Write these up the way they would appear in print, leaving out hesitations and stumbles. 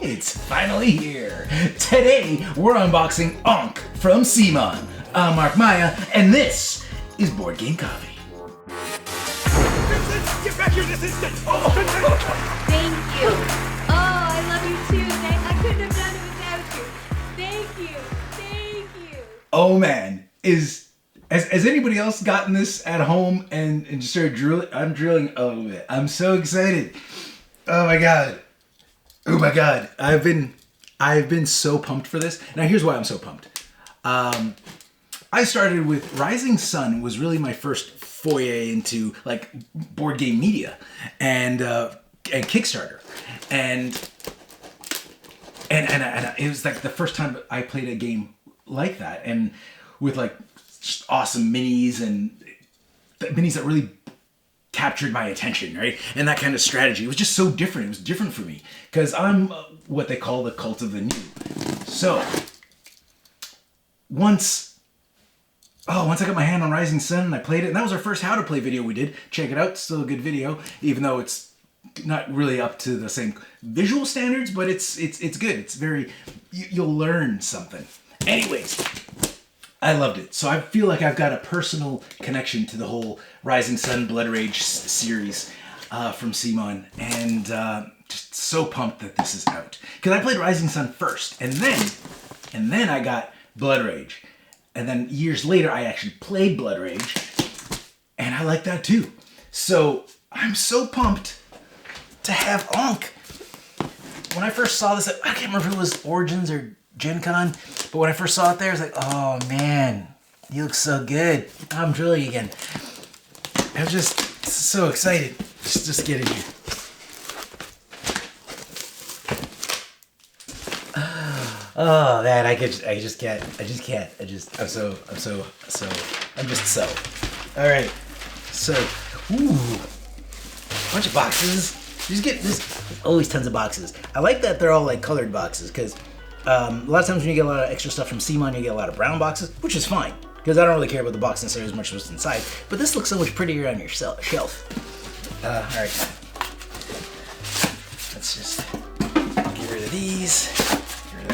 It's finally here. Today, we're unboxing Ankh from CMON. I'm Mark Maya, and this is Board Game Coffee. Vincent, get back here this instant! Thank you. Oh, I love you too. I couldn't have done it without you. Thank you. Thank you. Oh man, has anybody else gotten this at home and just started drilling? I'm drilling a little bit. I'm so excited. Oh my god. Oh my god. I've been so pumped for this. Now here's why I'm so pumped. I started with Rising Sun was really my first foray into like board game media and Kickstarter. And it was like the first time I played a game like that, and with like just awesome minis and minis that really captured my attention, right? And that kind of strategy. It was just so different. It was different for me because I'm what they call the cult of the new. So once I got my hand on Rising Sun and I played it, and that was our first how to play video we did. Check it out. It's still a good video, even though it's not really up to the same visual standards, but it's good. It's very, you'll learn something. Anyways, I loved it. So I feel like I've got a personal connection to the whole Rising Sun Blood Rage series from CMON, and just so pumped that this is out. Because I played Rising Sun first, and then I got Blood Rage. And then years later, I actually played Blood Rage, and I like that too. So I'm so pumped to have Ankh. When I first saw this, I can't remember if it was Origins or Gen Con, but when I first saw it there, I was like, oh man, you look so good. I'm drilling again. I was just so excited. Just get in here. Oh man, I'm just so. All right, so, bunch of boxes. You just get this, always tons of boxes. I like that they're all like colored boxes because a lot of times when you get a lot of extra stuff from CMON, you get a lot of brown boxes, which is fine because I don't really care about the box necessarily as much as what's inside. But this looks so much prettier on your shelf. All right, let's just get rid of these.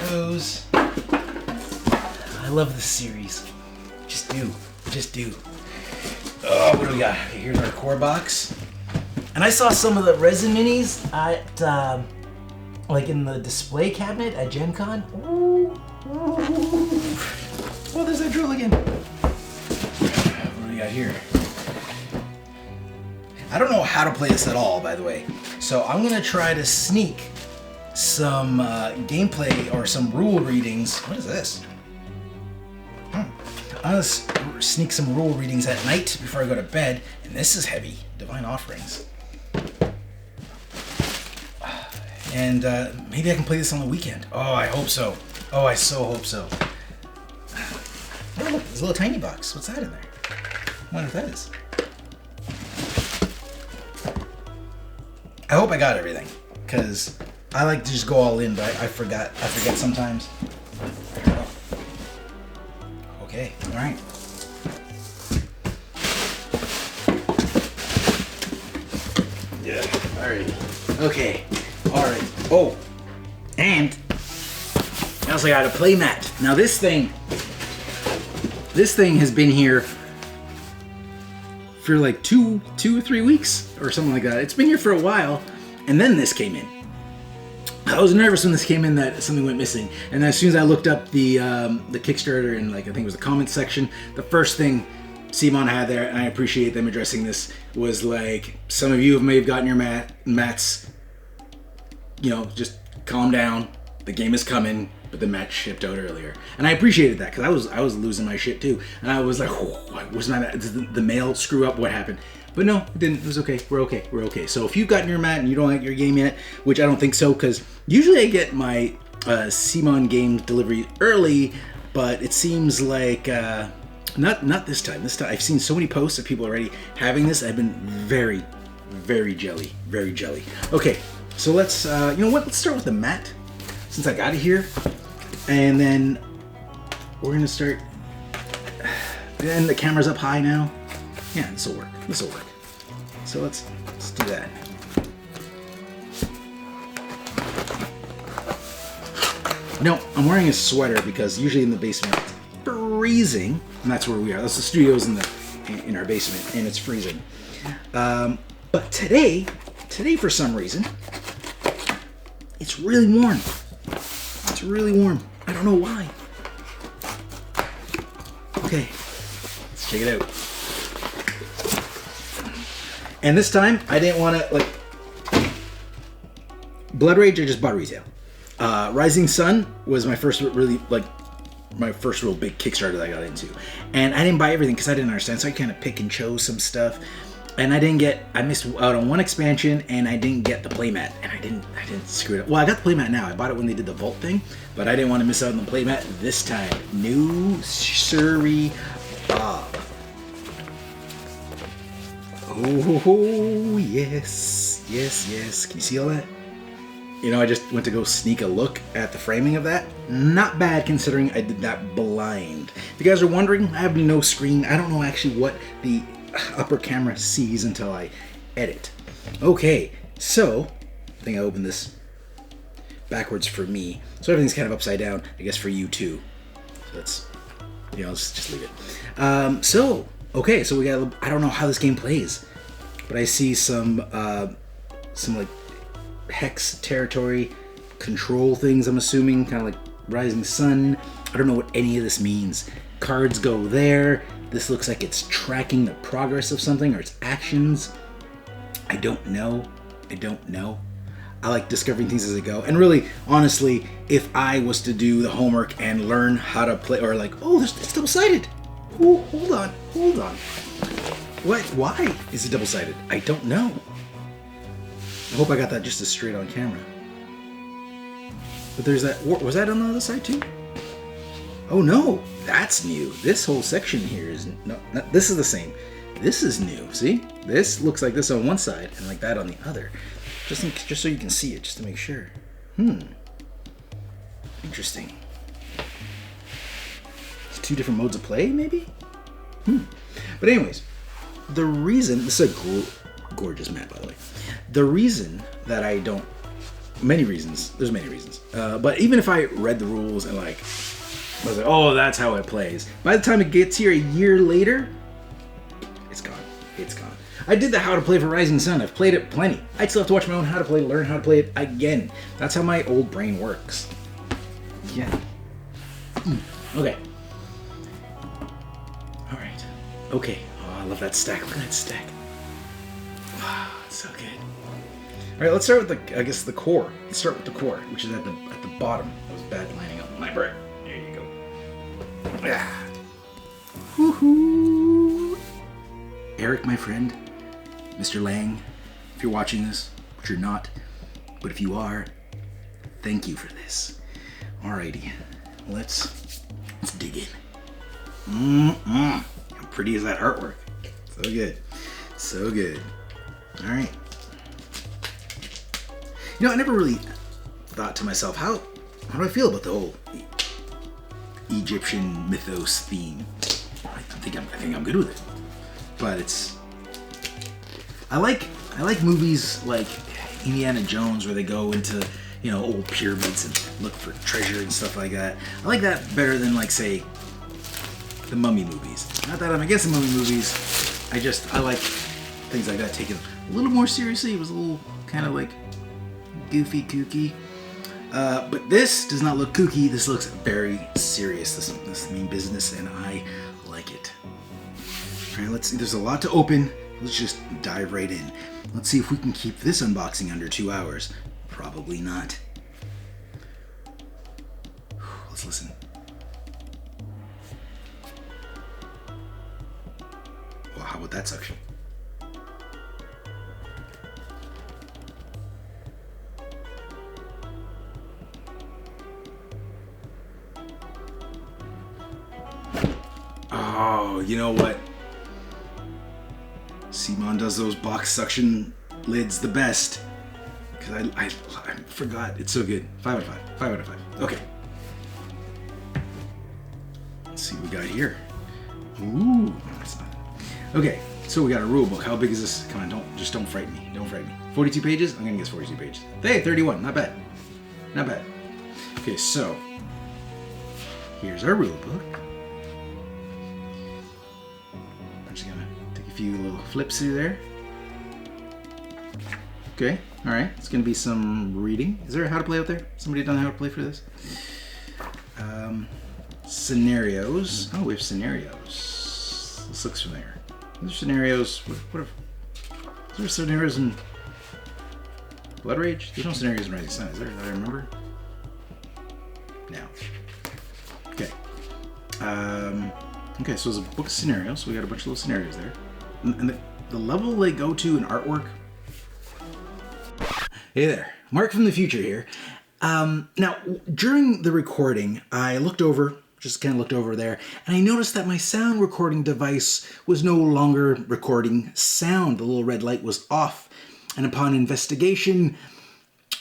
Those. I love this series. Just do. Oh, what do we got? Okay, here's our core box. And I saw some of the resin minis at, like in the display cabinet at Gen Con. Ooh. Oh, there's that drill again. What do we got here? I don't know how to play this at all, by the way. So I'm gonna try to sneak some gameplay or some rule readings. What is this? I'm gonna sneak some rule readings at night before I go to bed. And this is heavy. Divine Offerings. And maybe I can play this on the weekend. Oh, I hope so. Oh, I so hope so. Oh, look, there's a little tiny box. What's that in there? I wonder if that is. I hope I got everything, because I like to just go all in, but I forget sometimes. Okay, all right. Yeah, all right. Okay, all right. Oh, and I also got a play mat. Now this thing has been here for like two or 3 weeks or something like that. It's been here for a while, and then this came in. I was nervous when this came in that something went missing, and as soon as I looked up the Kickstarter and like I think it was the comments section, the first thing CMON had there, and I appreciate them addressing this, was like, some of you may have gotten your mats, you know, just calm down, the game is coming, but the mat shipped out earlier. And I appreciated that, because I was losing my shit too, and I was like, oh, was my mat, did the mail screw up, what happened? But no, it didn't. It was okay. We're okay. So if you've gotten your mat and you don't like your game yet, which I don't think so, because usually I get my CMON Games delivery early, but it seems like not this time. This time I've seen so many posts of people already having this. I've been very jelly. Okay, so let's you know what? Let's start with the mat since I got it here, and then we're gonna start. And the camera's up high now. Yeah, this will work. This will work. So let's do that. No, I'm wearing a sweater because usually in the basement it's freezing, and that's where we are. That's the studio's in our basement, and it's freezing. But today for some reason, it's really warm. It's really warm. I don't know why. Okay, let's check it out. And this time, I didn't want to, like, Blood Rage I just bought retail. Rising Sun was my first real big Kickstarter that I got into. And I didn't buy everything because I didn't understand, so I kind of pick and chose some stuff. And I missed out on one expansion, and I didn't get the playmat, and I didn't screw it up. Well, I got the playmat now. I bought it when they did the vault thing, but I didn't want to miss out on the playmat this time. No siree, Bob. Oh, yes. Yes, yes. Can you see all that? You know, I just went to go sneak a look at the framing of that. Not bad considering I did that blind. If you guys are wondering, I have no screen. I don't know actually what the upper camera sees until I edit. Okay, so I think I opened this backwards for me. So everything's kind of upside down, I guess, for you too. So let's just leave it. Okay, so we got, I don't know how this game plays, but I see some like hex territory control things, I'm assuming, kind of like Rising Sun. I don't know what any of this means. Cards go there. This looks like it's tracking the progress of something or its actions. I don't know. I like discovering things as I go. And really, honestly, if I was to do the homework and learn how to play, or like, oh, it's double-sided. Oh, hold on. What? Why is it double-sided? I don't know. I hope I got that just as straight on camera. But there's that. Was that on the other side too? Oh no, that's new. This whole section here is no. This is the same. This is new. See, this looks like this on one side and like that on the other. Just so you can see it, just to make sure. Interesting. It's two different modes of play, maybe. But anyways, the reason this is a gorgeous map, by the way. The reason that I don't, many reasons. There's many reasons. But even if I read the rules and like. I was like, oh, that's how it plays. By the time it gets here a year later, it's gone. It's gone. I did the how to play for Rising Sun. I've played it plenty. I still have to watch my own how to play, learn how to play it again. That's how my old brain works. Yeah. Okay. All right. Okay. Oh, I love that stack. Look at that stack. Wow, it's so good. All right, let's start with the core. Let's start with the core, which is at the bottom. That was bad lining up my brain. There you go. Ah. Woohoo! Eric, my friend, Mr. Lang, if you're watching this, which you're not, but if you are, thank you for this. Alrighty, let's dig in. How pretty is that artwork? So good. So good. Alright. You know, I never really thought to myself, how do I feel about the whole Egyptian mythos theme? I think I'm good with it. But I like movies like Indiana Jones where they go into, old pyramids and look for treasure and stuff like that. I like that better than, like, say, the Mummy movies. Not that I'm against the Mummy movies. I like things like that taken a little more seriously. It was a little kind of like goofy, kooky. But this does not look kooky. This looks very serious. This mean business, and I like it. All right, let's see. There's a lot to open. Let's just dive right in. Let's see if we can keep this unboxing under 2 hours. Probably not. Let's listen. Well, how about that suction? Oh, you know what? CMON does those box suction lids the best. Because I forgot. It's so good. 5 out of 5. 5 out of 5. Okay. Let's see what we got here. Ooh, no, it's not. Okay, so we got a rule book. How big is this? Come on, don't frighten me. Don't frighten me. 42 pages? I'm gonna guess 42 pages. Hey, 31, not bad. Not bad. Okay, so here's our rule book. I'm just gonna take a few little flips through there. Okay, all right. It's gonna be some reading. Is there a how to play out there? Somebody done how to play for this? Scenarios. Oh, we have scenarios. This looks familiar. These are scenarios. Is there scenarios in Blood Rage? There's no scenarios in Rising Sun, is there? That I remember? No. Okay. Okay, so there's a book of scenarios. So we got a bunch of little scenarios there. And the level they go to in artwork. Hey there, Mark from the future here. Now, during the recording, I just kind of looked over there, and I noticed that my sound recording device was no longer recording sound. The little red light was off. And upon investigation,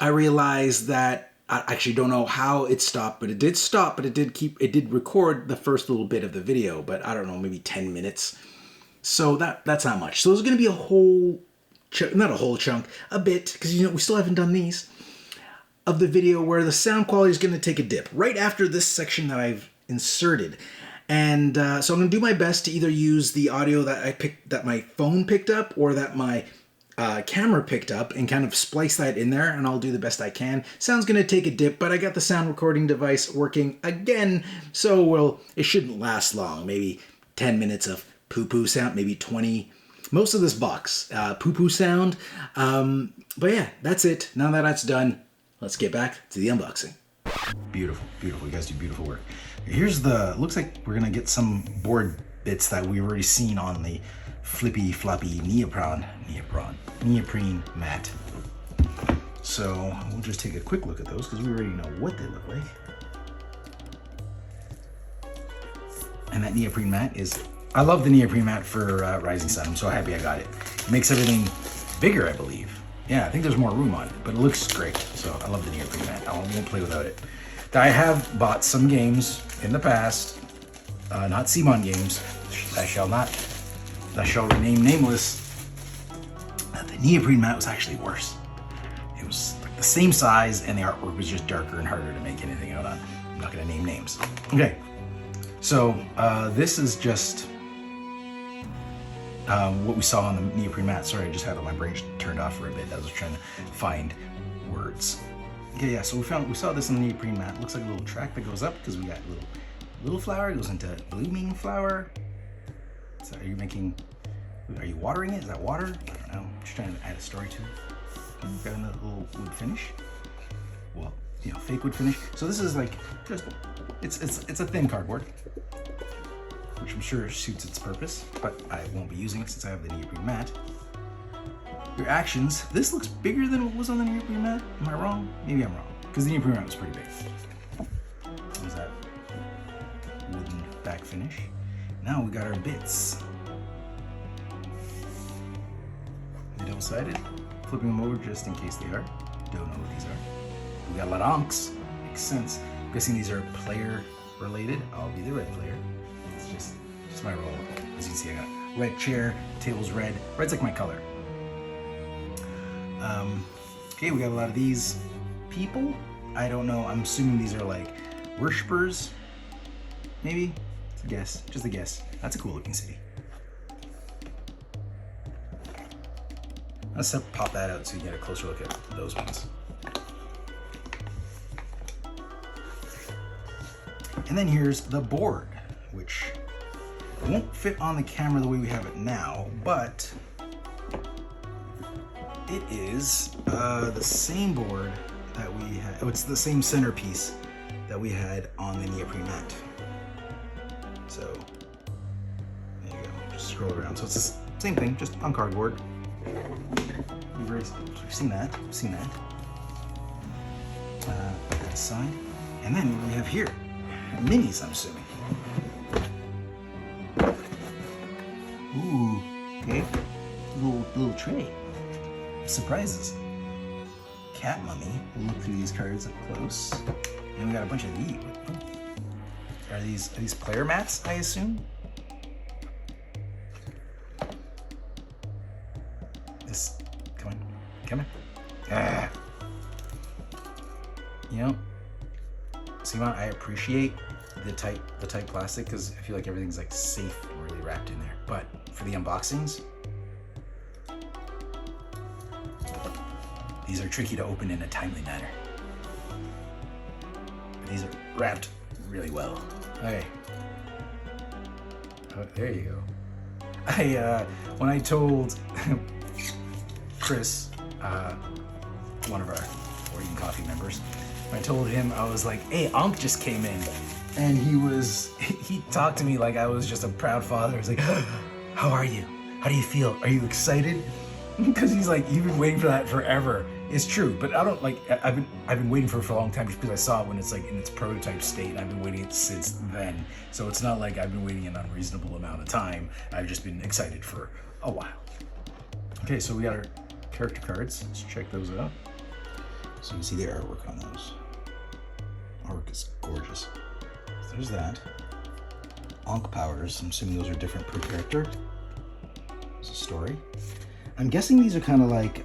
I realized that I actually don't know how it stopped, but it did stop, but it did record the first little bit of the video, but I don't know, maybe 10 minutes. So that's not much. So there's going to be a whole not a whole chunk, a bit, because we still haven't done these, of the video where the sound quality is going to take a dip right after this section that I've inserted. And so I'm going to do my best to either use the audio that my phone picked up or that my camera picked up and kind of splice that in there, and I'll do the best I can. Sound's going to take a dip, but I got the sound recording device working again, so it shouldn't last long. Maybe 10 minutes of poo-poo sound, maybe 20. Most of this box, poo-poo sound. But yeah, that's it. Now that that's done, let's get back to the unboxing. Beautiful, beautiful. You guys do beautiful work. Here's looks like we're gonna get some board bits that we've already seen on the flippy floppy Neoprene mat. So we'll just take a quick look at those because we already know what they look like. And that Neoprene mat I love the Neoprene mat for Rising Sun. I'm so happy I got it. It makes everything bigger, I believe. Yeah, I think there's more room on it, but it looks great. So I love the Neoprene mat. I won't play without it. I have bought some games in the past, not CMON Games. I shall remain nameless. The Neoprene mat was actually worse. It was like the same size, and the artwork was just darker and harder to make anything out on. I'm not going to name names. Okay, so this is just what we saw on the Neoprene mat. Sorry, I just had my brain turned off for a bit. I was trying to find words. Okay, yeah, so we saw this on the Neoprene mat. It looks like a little track that goes up because we got little flower. It goes into blooming flower. So are you watering it? Is that water? I don't know. I'm just trying to add a story to it. We've got another little wood finish. Well, fake wood finish. So this is like it's a thin cardboard, which I'm sure suits its purpose, but I won't be using it since I have the Neoprene mat. Your actions. This looks bigger than what was on the Neoprene mat. Am I wrong? Maybe I'm wrong, because the Neoprene mat was pretty big. There's that wooden back finish. Now we got our bits. They double-sided. Flipping them over just in case they are. Don't know what these are. We got a lot of Ankhs. Makes sense. I'm guessing these are player related. I'll be the red player. It's just my role. As you can see, I got red chair, table's red. Red's like my color. Okay, we got a lot of these people. I don't know. I'm assuming these are like worshippers. Maybe. It's a guess. Just a guess. That's a cool looking city. Let's pop that out so you get a closer look at those ones. And then here's the board, which won't fit on the camera the way we have it now, but it is the same board that we had. Oh, it's the same centerpiece that we had on the Neoprene mat. So there you go. Just scroll around. So it's the same thing, just on cardboard. We've seen that. We've seen that. Put that aside. And then what do we have here? Minis, I'm assuming. Ooh, okay. Little tray. Surprises. Cat mummy. We'll look through these cards up close. And we got a bunch of these. Are these player mats, I assume? Come on. Ah. You know, CMON, I appreciate the tight plastic because I feel like everything's like safe, really wrapped in there. But for the unboxings, these are tricky to open in a timely manner. But these are wrapped really well. Okay. Oh, there you go. When I told Chris, one of our Oregon Coffee members, I told him, I was like, hey, Ankh just came in. And he talked to me like I was just a proud father. He was like, how are you? How do you feel? Are you excited? Because he's like, you've been waiting for that forever. It's true, but I don't like, I've been waiting for it for a long time just because I saw it when it's like in its prototype state, and I've been waiting since then. So it's not like I've been waiting an unreasonable amount of time. I've just been excited for a while. Okay, so we got our character cards. Let's check those out. So you can see the artwork on those. Artwork is gorgeous. So there's that. Ankh powers. I'm assuming those are different per character. There's a story. I'm guessing these are kind of like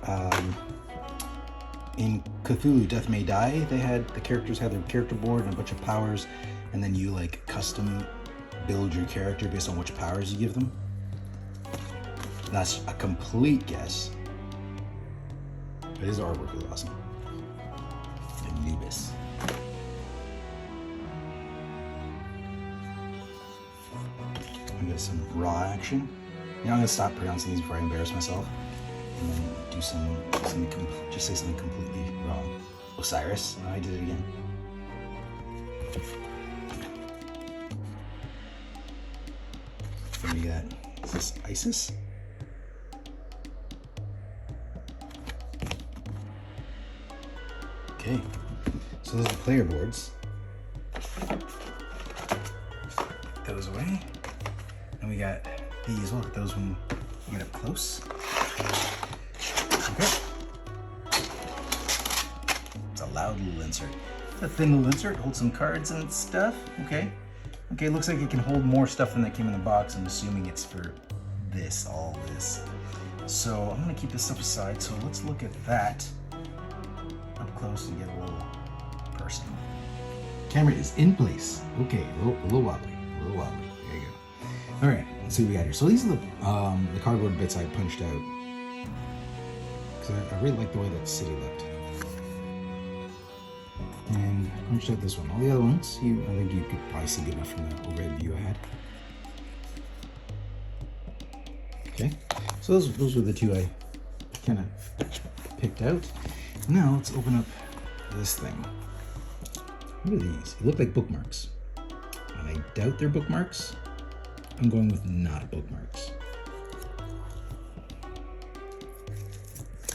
in Cthulhu Death May Die. The characters had their character board and a bunch of powers, and then you like custom build your character based on which powers you give them. That's a complete guess. But his artwork is awesome. Anubis. I'm gonna some raw action. You know, I'm gonna stop pronouncing these before I embarrass myself, and then do just say something completely wrong. Osiris. Oh, I did it again. Then we got, is this Isis? Okay, so those are the player boards. Put those away. And we got these. Look at those when you get up close. Okay. It's a loud little insert. It's a thin little insert. Holds some cards and stuff. Okay. Okay, looks like it can hold more stuff than that came in the box. I'm assuming it's for this, all this. So I'm gonna keep this stuff aside. So let's look at that up close and get a little personal. Camera is in place. Okay, a little wobbly, a little wobbly. There you go. All right, let's see what we got here. So these are the cardboard bits I punched out because I really like the way that city looked. And I punched out this one. All the other ones, I think you could probably see good enough from the overhead view I had. Okay, so those were the two I kind of picked out. Now let's open up this thing. What are these? They look like bookmarks. And I doubt they're bookmarks. I'm going with not bookmarks.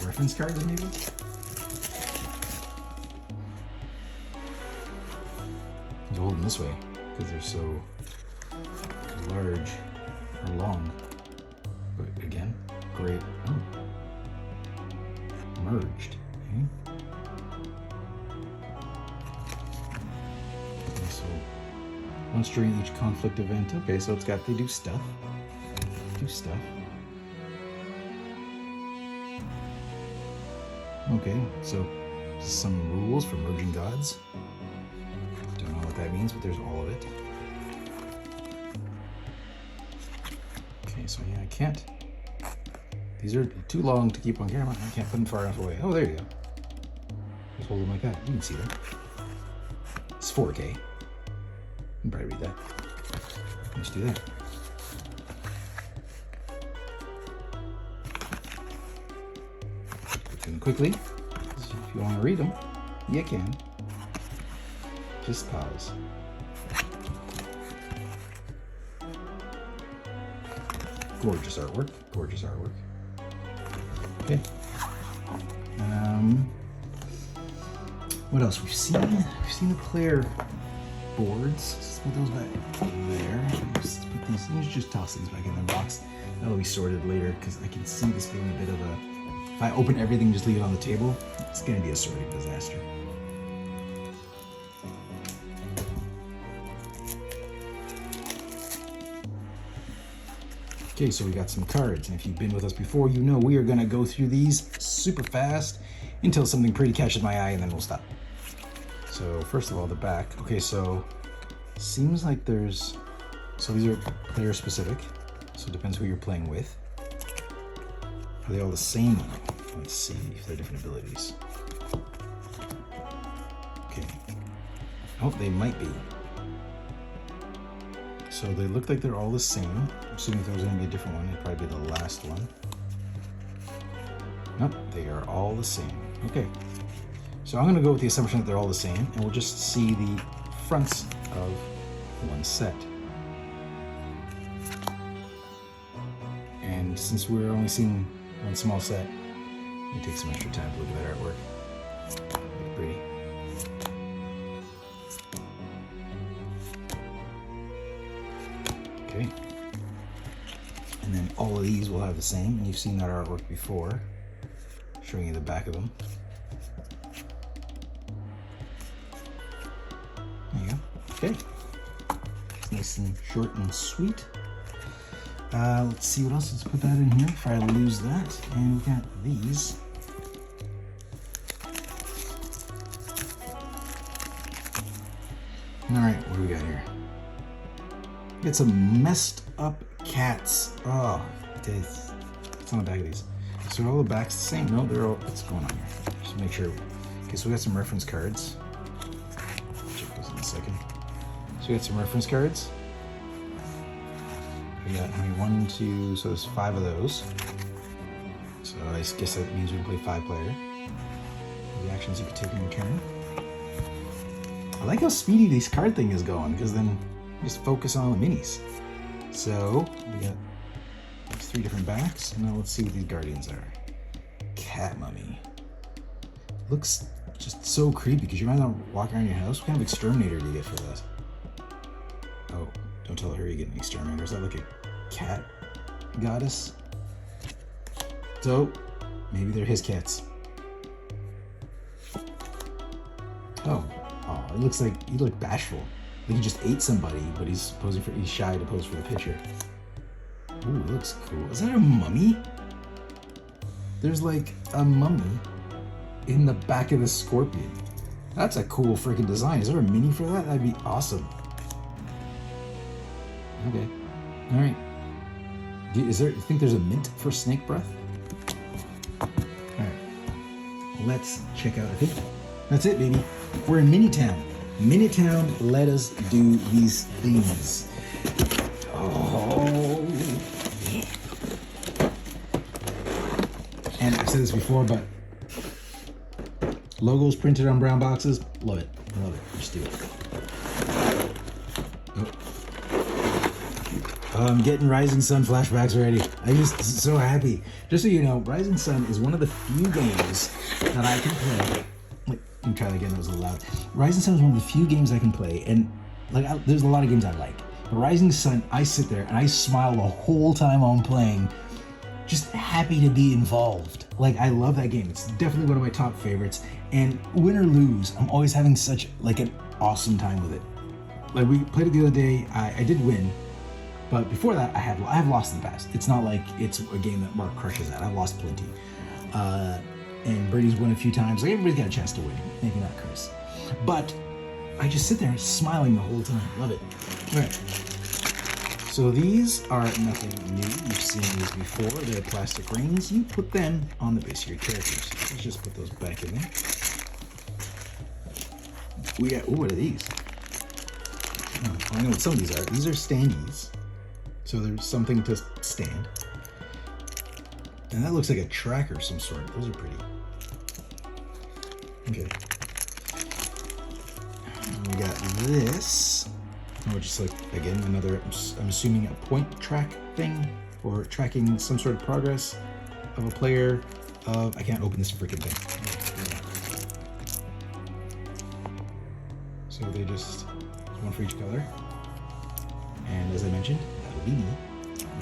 Reference cards, maybe? I'm holding this way because they're so large or long. But again, great. Oh. Merged. Okay. So once during each conflict event. Okay, so they do stuff. Okay, so some rules for merging gods. Don't know what that means, but there's all of it. Okay, so yeah, I can't. These are too long to keep on camera. I can't put them far enough away. Oh, there you go. Just hold them like that. You can see that. It's 4K. You can probably read that. Let's do that. Put them quickly. If you want to read them, you can. Just pause. Gorgeous artwork. Gorgeous artwork. Okay. What else? We've seen the player boards. Let's put those back there. Let's just toss these back in the box. That'll be sorted later because I can see this being a bit of a. If I open everything and just leave it on the table, it's going to be a sorting disaster. Okay, so we got some cards, and if you've been with us before, you know we are gonna go through these super fast until something pretty catches my eye, and then we'll stop. So first of all, the back. Okay, so seems like there's, so these are player specific, so it depends who you're playing with. Are they all the same? Let's see if they're different abilities. Okay. Oh, they might be. So they look like they're all the same. I'm assuming if there was going to be a different one, it'd probably be the last one. Nope, they are all the same. Okay. So I'm going to go with the assumption that they're all the same, and we'll just see the fronts of one set. And since we're only seeing one small set, let me take some extra time to look at that artwork. Look pretty. Okay. And then all of these will have the same, and you've seen that artwork before, showing you the back of them. There you go. Okay. It's nice and short and sweet. Let's see what else. Let's put that in here before I lose that. And we've got these. All right, what do we got here? We got some messed up cats. Oh, it's on the back of these. So are all the backs the same? No, they're all, what's going on here? Just make sure. Okay, so we got some reference cards. I'll check those in a second. So we got some reference cards. We got how many? 1, 2, so there's 5 of those. So I guess that means we can play 5 player. The actions you can take in your turn. I like how speedy this card thing is going, because then you just focus on the minis. So we got 3 different backs. Now let's see what these guardians are. Cat mummy. Looks just so creepy because you might not walk around your house. What kind of exterminator do you get for that? Oh, don't tell her you get an exterminator. Is that like a cat goddess? So maybe they're his cats. Oh, it looks like he looked bashful. Like he just ate somebody, but he's shy to pose for the picture. Ooh, it looks cool. Is that a mummy? There's like a mummy in the back of the scorpion. That's a cool freaking design. Is there a mini for that? That'd be awesome. Okay. All right. You think there's a mint for snake breath? All right. Let's check out. I think that's it, baby. We're in Minitown. Minitown let us do these things. Oh. And I've said this before, but logos printed on brown boxes, love it. I love it. Just do it. Oh. I'm getting Rising Sun flashbacks already. I'm just so happy. Just so you know, Rising Sun is one of the few games that I can play. Wait, let me try that again. That was a little loud. Rising Sun is one of the few games I can play, and there's a lot of games I like. But Rising Sun, I sit there and I smile the whole time I'm playing, just happy to be involved. Like, I love that game. It's definitely one of my top favorites. And win or lose, I'm always having such like an awesome time with it. Like, we played it the other day. I did win, but before that, I have lost in the past. It's not like it's a game that Mark crushes at. I've lost plenty. And Brady's won a few times. Like, everybody's got a chance to win. Maybe not Chris. But I just sit there smiling the whole time. Love it. All right. So these are nothing new. You've seen these before. They're plastic rings. You put them on the base of your characters. Let's just put those back in there. We got, ooh, what are these? Oh, I know what some of these are. These are standees. So there's something to stand. And that looks like a tracker of some sort. Those are pretty. Okay. And we got this. Which is like, again, another, I'm assuming a point track thing for tracking some sort of progress of a player. I can't open this freaking thing. So they just, one for each color. And as I mentioned, that'll be me.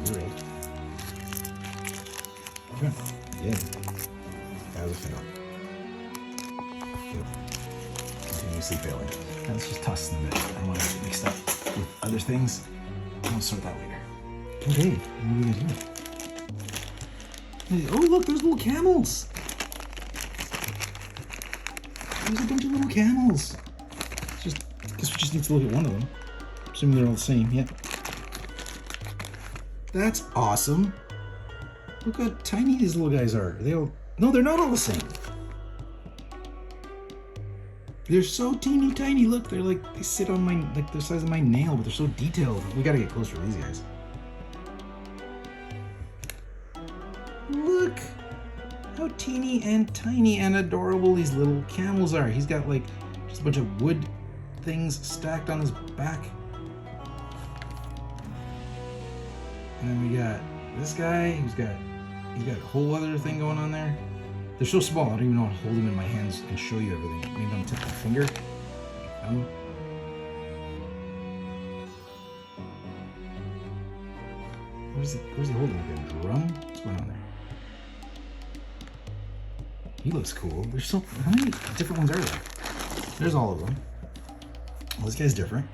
You're right. Okay. Yeah. That was a fail. Yep. Continuously failing. Now let's just toss them in. I don't want to get mixed up with other things. I'll sort that later. Okay, what do we do? Oh, look, there's little camels. There's a bunch of little camels. Guess we just need to look at one of them. Assuming they're all the same. Yep. That's awesome. Look how tiny these little guys are. No, they're not all the same. They're so teeny tiny. Look, they sit on like the size of my nail, but they're so detailed. We gotta get closer to these guys. Look how teeny and tiny and adorable these little camels are. He's got like just a bunch of wood things stacked on his back. And then we got this guy he's got a whole other thing going on there. They're so small, I don't even know how to hold them in my hands and show you everything. Maybe I'm tip my finger. Where's he holding? Like a drum? What's going on there? He looks cool. How many different ones are there? There's all of them. Well, this guy's different.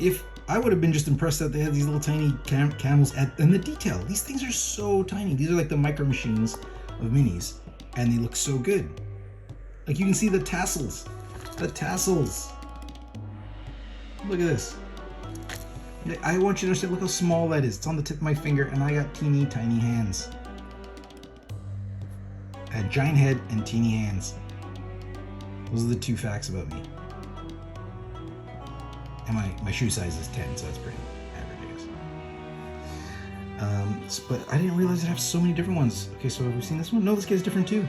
If I would have been just impressed that they had these little tiny camels and the detail. These things are so tiny. These are like the micro machines of minis, and they look so good. Like you can see the tassels. The tassels. Look at this. I want you to understand, look how small that is. It's on the tip of my finger, and I got teeny tiny hands. I had giant head and teeny hands. Those are the two facts about me. And my shoe size is 10, so that's pretty average, I guess. But I didn't realize it have so many different ones. Okay, so have we seen this one? No, this guy's different too.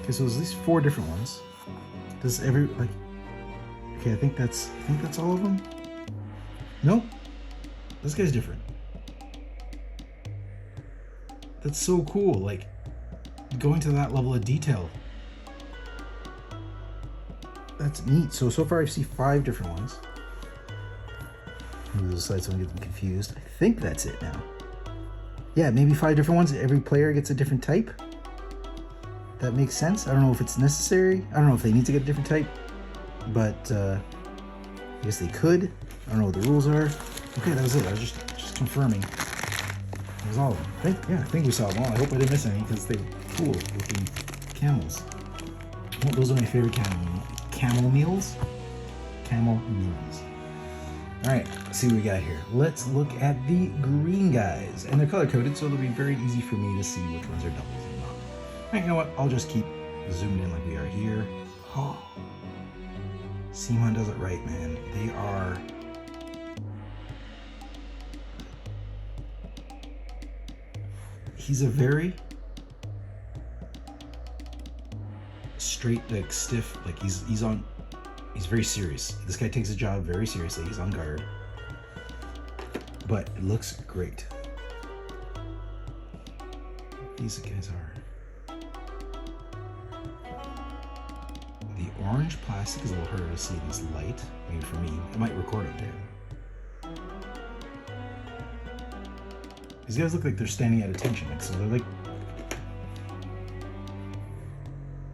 Okay, so there's at least 4 different ones. Does okay, I think that's all of them. Nope. This guy's different. That's so cool, like going to that level of detail. That's neat. So far I've seen 5 different ones. Maybe this slide so I don't get them confused. I think that's it now. Yeah, maybe 5 different ones. Every player gets a different type. That makes sense. I don't know if it's necessary. I don't know if they need to get a different type, but I guess they could. I don't know what the rules are. Okay, that was it. I was just confirming. That was all of them. I think we saw them all. I hope I didn't miss any because they were cool looking camels. Well, those are my favorite camel meals. Camel meals. All right, let's see what we got here. Let's look at the green guys, and they're color coded, so it'll be very easy for me to see which ones are doubles and not. All right, you know what? I'll just keep zoomed in like we are here. Oh, CMON does it right, man. They are. He's a very straight, like stiff, like he's very serious. This guy takes his job very seriously. He's on guard, but it looks great. These guys are. The orange plastic is a little harder to see in this light. Maybe for me, it might record up there. These guys look like they're standing at attention, so they're like.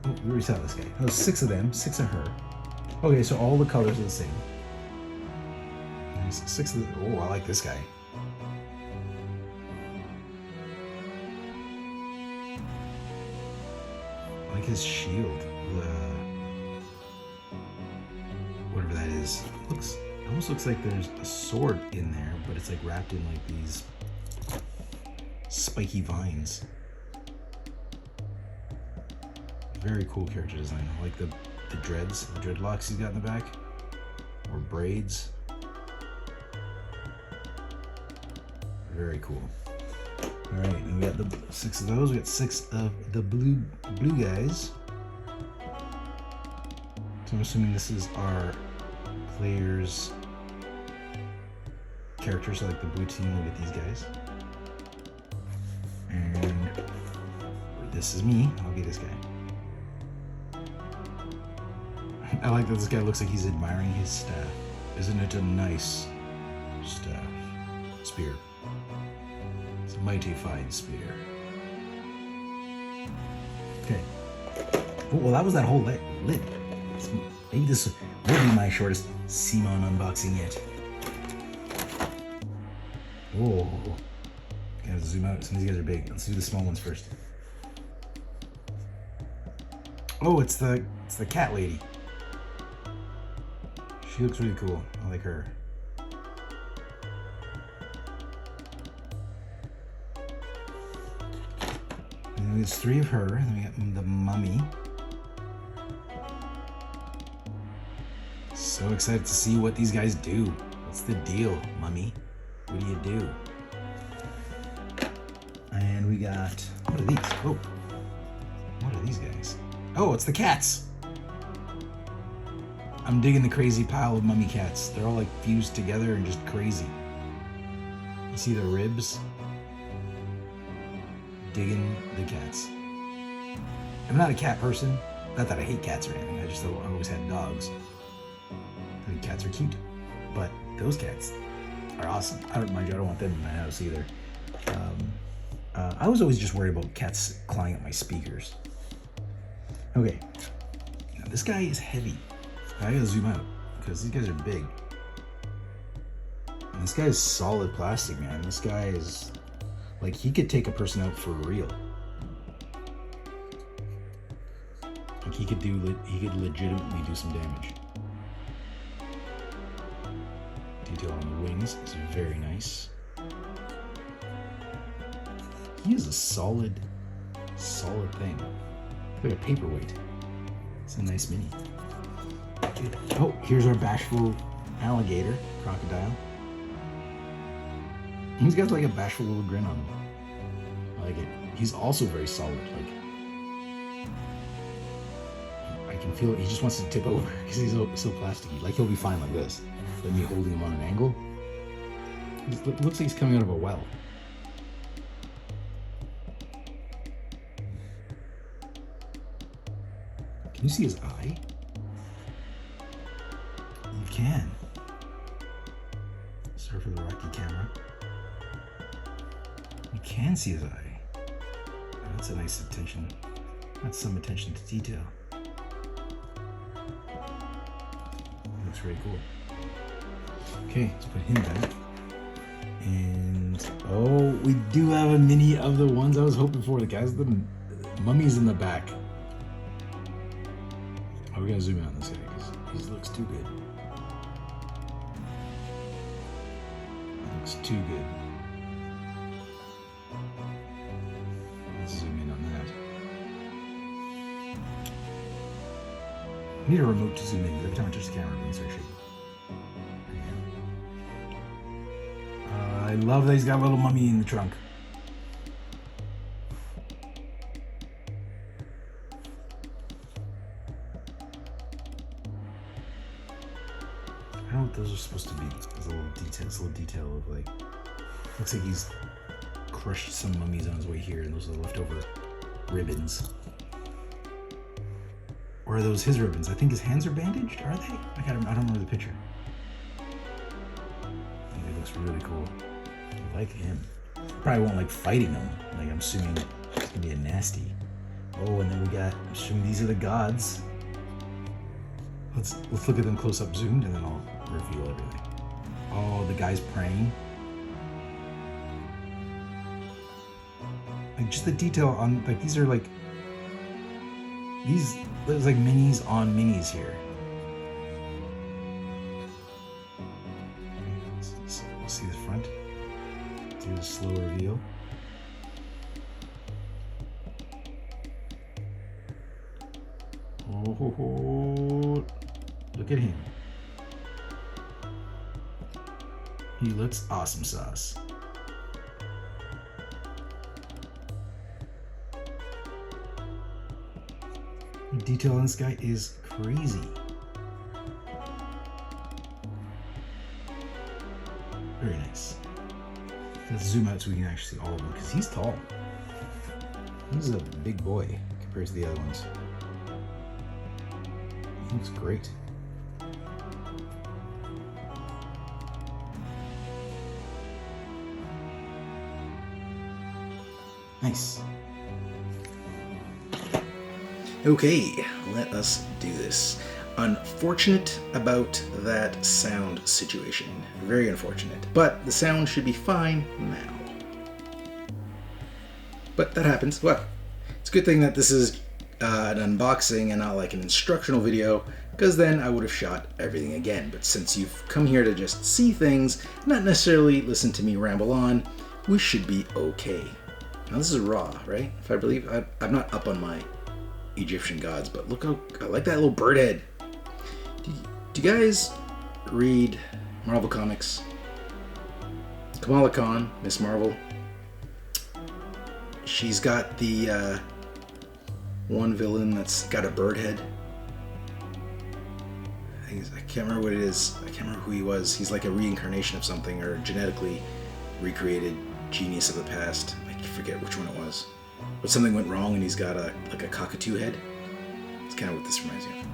Oh, we already saw this guy. There's 6 of them, 6 of her. Okay, so all the colors are the same. There's 6 of them. Oh, I like this guy. I like his shield. Whatever that is. It almost looks like there's a sword in there, but it's like wrapped in like these spiky vines. Very cool character design. I like the dreads, the dreadlocks he's got in the back, or braids. Very cool. All right, and we got the 6 of those. We got 6 of the blue guys. So I'm assuming this is our players' characters. So like the blue team will get these guys. And this is me. I'll get this guy. I like that this guy looks like he's admiring his staff. Isn't it a nice staff? Spear. It's a mighty fine spear. Okay. Oh, well, that was that whole lid. Maybe this will be my shortest CMON unboxing yet. Whoa. Gotta zoom out. Some of these guys are big. Let's do the small ones first. Oh, it's the cat lady. She looks really cool. I like her. And then there's 3 of her. Then we got the mummy. So excited to see what these guys do. What's the deal, mummy? What do you do? And we got, what are these? Oh, what are these guys? Oh, it's the cats. I'm digging the crazy pile of mummy cats. They're all like fused together and just crazy. You see the ribs? Digging the cats. I'm not a cat person. Not that I hate cats or anything. I just always had dogs. I think cats are cute. But those cats are awesome. I don't mind you. I don't want them in my house either. I was always just worried about cats clawing at my speakers. Okay. Now this guy is heavy. I gotta zoom out because these guys are big. And this guy is solid plastic, man. This guy is like, he could take a person out for real. Like he could legitimately do some damage. Detail on the wings is very nice. He is a solid thing. Like a paperweight. It's a nice mini. Oh, here's our bashful alligator, crocodile. He's got like a bashful little grin on him. I like it. He's also very solid. Like, I can feel it. He just wants to tip over because he's so plasticky. Like, he'll be fine like this. But me holding him on an angle, it looks like he's coming out of a well. Can you see his eye? You can. Sorry for the rocky camera. You can see his eye. Oh, that's a nice attention. That's some attention to detail. Looks very cool. Okay, let's put him back. And oh, we do have a mini of the ones I was hoping for. The guys, the mummies in the back. Oh, we're gonna zoom in on this guy because he looks too good. Looks too good. Let's zoom in on that. I need a remote to zoom in. Every time I touch the camera, it starts shaking. I love that he's got a little mummy in the trunk. I don't know what those are supposed to be. There's a little detail of like, looks like he's crushed some mummies on his way here, and those are the leftover ribbons. Or are those his ribbons? I think his hands are bandaged. Are they? I don't remember the picture. He looks really cool. I like him. Probably won't like fighting him. Like, I'm assuming it's gonna be a nasty. Oh, and then we got, I'm assuming these are the gods. Let's look at them close up zoomed, and then I'll reveal everything. Oh, the guy's praying. Like, just the detail on, like, these are like, there's like minis on minis here. We'll see the front. Do the slow reveal. Oh, look at him. He looks awesome sauce. The detail on this guy is crazy. Very nice. Let's zoom out so we can actually see all of them, because he's tall. He's a big boy compared to the other ones. He looks great. Nice. Okay, let us do this. unfortunate about that sound situation. Very unfortunate. But the sound should be fine now. But that happens. Well, it's a good thing that this is an unboxing and not like an instructional video, because then I would have shot everything again. But since you've come here to just see things, not necessarily listen to me ramble on, we should be okay. Now this is raw, right? If I believe, I'm not up on my Egyptian gods, but look how, I like that little bird head. Do you guys read Marvel Comics? Kamala Khan, Miss Marvel. She's got the one villain that's got a bird head. I can't remember what it is. I can't remember who he was. He's like a reincarnation of something, or genetically recreated genius of the past. I forget which one it was. But something went wrong and he's got a cockatoo head. It's kind of what this reminds me of.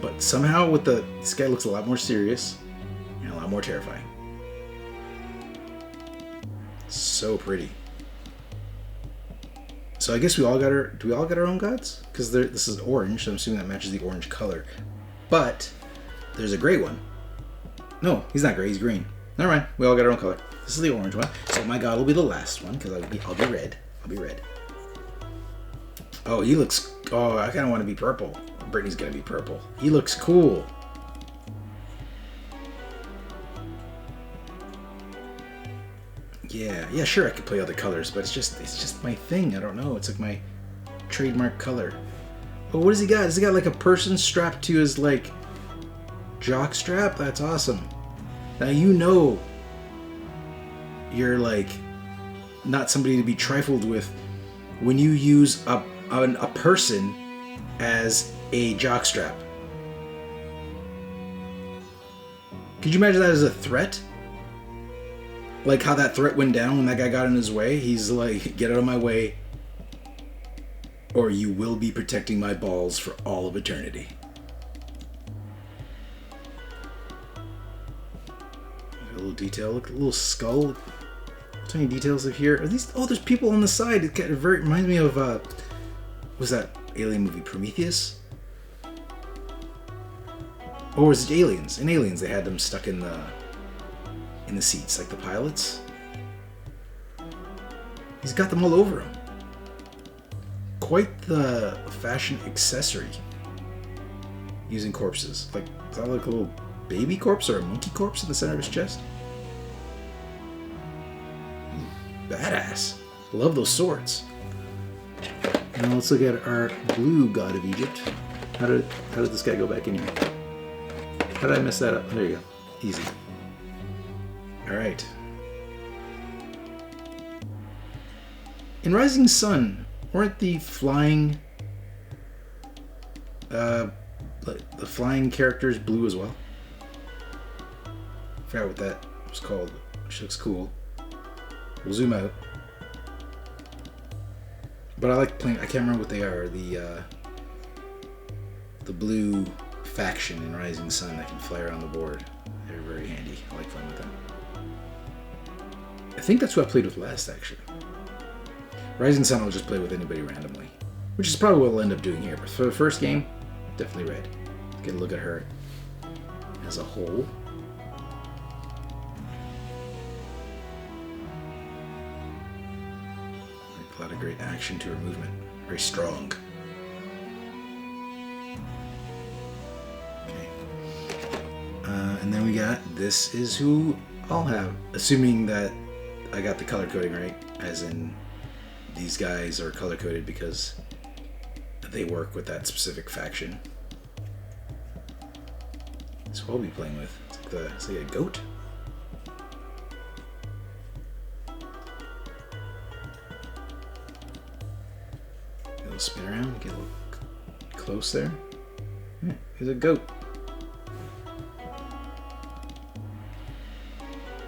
But somehow with this guy looks a lot more serious and a lot more terrifying. So pretty. So I guess do we all got our own gods? Because this is orange, so I'm assuming that matches the orange color. But there's a gray one. No, he's not gray, he's green. Never mind, we all got our own color. This is the orange one. So my god will be the last one, because I'll be red. I'll be red. Oh, he looks, oh, I kind of want to be purple. Brittany's gonna be purple. He looks cool. Yeah, sure, I could play other colors, but it's just my thing. I don't know. It's like my trademark color. Oh, what does he got? Has he got like a person strapped to his like jock strap? That's awesome. Now you know you're like not somebody to be trifled with when you use a person as a jock strap. Could you imagine that as a threat? Like how that threat went down when that guy got in his way. He's like, get out of my way, or you will be protecting my balls for all of eternity. A little detail, look, a little skull. Tiny details of here. Are these? Oh, there's people on the side. It kind of reminds me of was that alien movie Prometheus? Or was it Aliens? In Aliens, they had them stuck in the seats, like the pilots. He's got them all over him. Quite the fashion accessory. Using corpses. Like, is that like a little baby corpse or a monkey corpse in the center of his chest? Badass. Love those swords. Now let's look at our blue god of Egypt. How did this guy go back in here? How did I mess that up? There you go. Easy. Alright. In Rising Sun, weren't the flying characters blue as well? I forgot what that was called. She looks cool. We'll zoom out. But I like playing, I can't remember what they are. The blue faction in Rising Sun that can fly around the board. They're very handy. I like playing with them. I think that's who I played with last, actually. Rising Sun I'll just play with anybody randomly, which is probably what I'll end up doing here. But for the first game, definitely red. Get a look at her as a whole. A lot of great action to her movement. Very strong. Okay. And then we got, this is who I'll have. Assuming that I got the color coding right, as in these guys are color coded because they work with that specific faction. That's what I'll be playing with. It's like a goat. Get a little spin around, get a little close there. Yeah, he's a goat.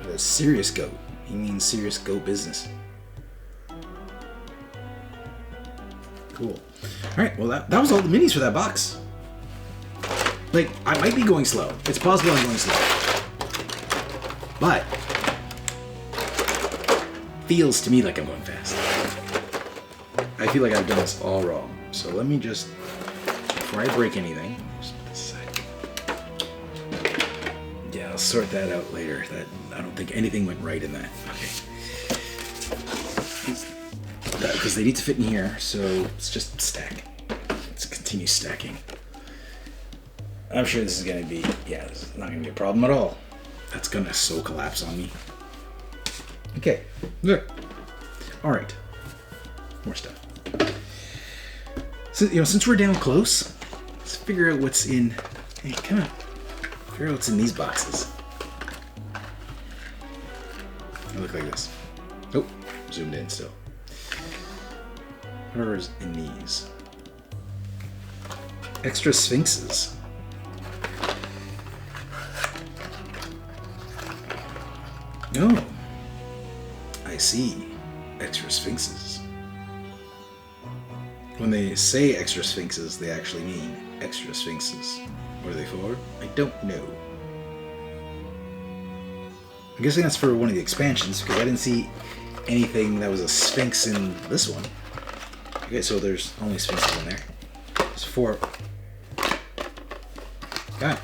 A serious goat. He means serious goat business. Cool. Alright, well that was all the minis for that box. Like, I might be going slow. It's possible I'm going slow. But feels to me like I'm going fast. I feel like I've done this all wrong. So let me just before I break anything, just put this aside. Yeah, I'll sort that out later. I don't think anything went right in that. Okay. Because they need to fit in here, so let's just stack. Let's continue stacking. I'm sure this is going to be, yeah, this is not going to be a problem at all. That's going to so collapse on me. Okay, good. All right, more stuff. So, since we're down close, let's figure out what's in, hey, come on. Figure out what's in these boxes. They look like this. Oh, zoomed in still. Whatever's in these. Extra sphinxes. No. I see. Extra sphinxes. When they say extra sphinxes, they actually mean extra sphinxes. What are they for? I don't know. I'm guessing that's for one of the expansions, because I didn't see anything that was a sphinx in this one. Okay, so there's only sphinxes in there. There's 4. Got it.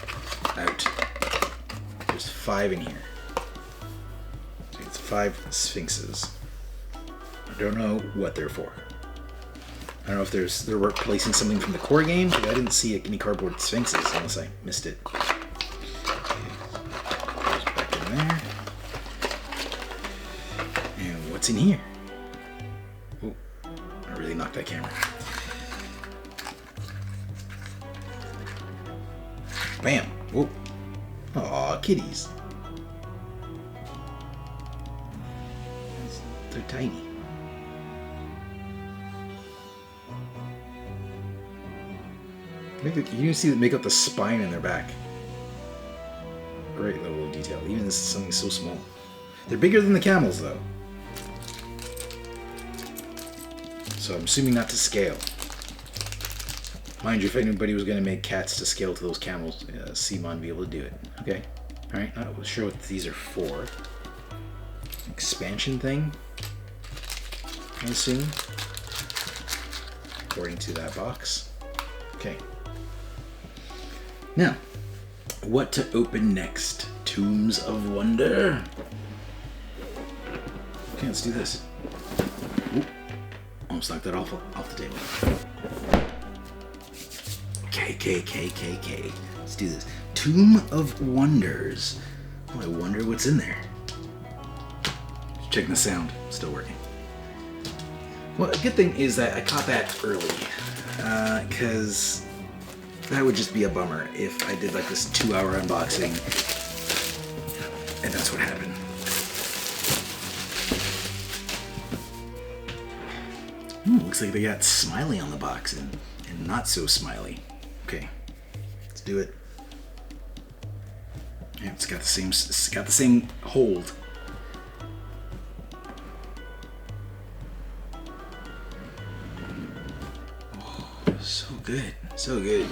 Out. There's 5 in here. So it's 5 sphinxes. I don't know what they're for. I don't know if they're replacing something from the core game, but I didn't see any cardboard sphinxes unless I missed it. Okay. Goes back in there. And what's in here? Oh, I really knocked that camera. Bam! Whoa! Aw, kitties. They're tiny. You can see them make up the spine in their back. Great level of detail, even something so small. They're bigger than the camels, though. So I'm assuming not to scale. Mind you, if anybody was going to make cats to scale to those camels, CMON would be able to do it. Okay. Alright, not sure what these are for. Expansion thing, I assume. According to that box. Okay. Now, what to open next? Tombs of Wonder. Okay, let's do this. Oop. Almost knocked that off the table. K. Let's do this. Tomb of Wonders. Oh, I wonder what's in there. Checking the sound. Still working. Well, a good thing is that I caught that early. Because that would just be a bummer if I did like this 2-hour unboxing and that's what happened. Looks like they got smiley on the box and not so smiley. Okay, let's do it. Yeah, it's got the same hold. Oh, so good. So good.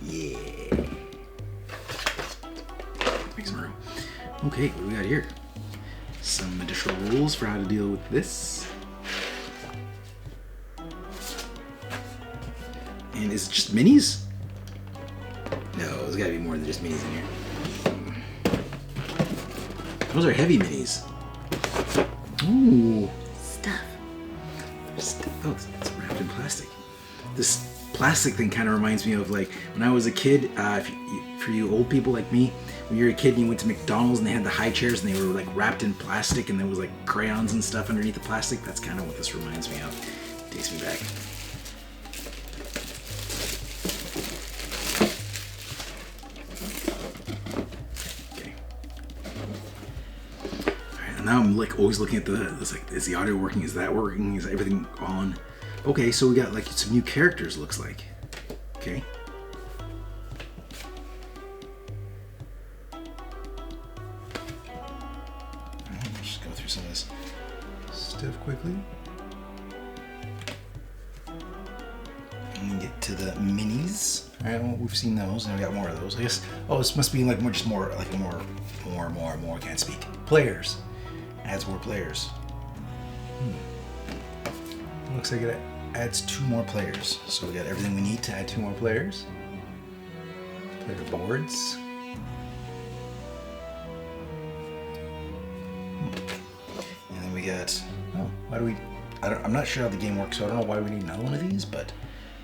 Yeah. Make some room. Okay, what do we got here? Some additional rules for how to deal with this. And is it just minis? No, there's gotta be more than just minis in here. Those are heavy minis. Ooh. Stuff. Oh, it's wrapped in plastic. This plastic thing kind of reminds me of like when I was a kid. For you old people like me, when you were a kid and you went to McDonald's and they had the high chairs and they were like wrapped in plastic and there was like crayons and stuff underneath the plastic. That's kind of what this reminds me of. It takes me back. Okay. All right, and now I'm like always looking at is the audio working? Is that working? Is everything on? Okay, so we got like some new characters, looks like. Okay. Let's just go through some of this stuff quickly. And we get to the minis. All right, well, we've seen those, and we got more of those. I guess. Oh, this must be like more can't speak. Players. Adds more players. Looks like it adds 2 more players. So we got everything we need to add 2 more players. Player boards. And then we got, oh, why do we, I'm not sure how the game works, so I don't know why we need another one of these, but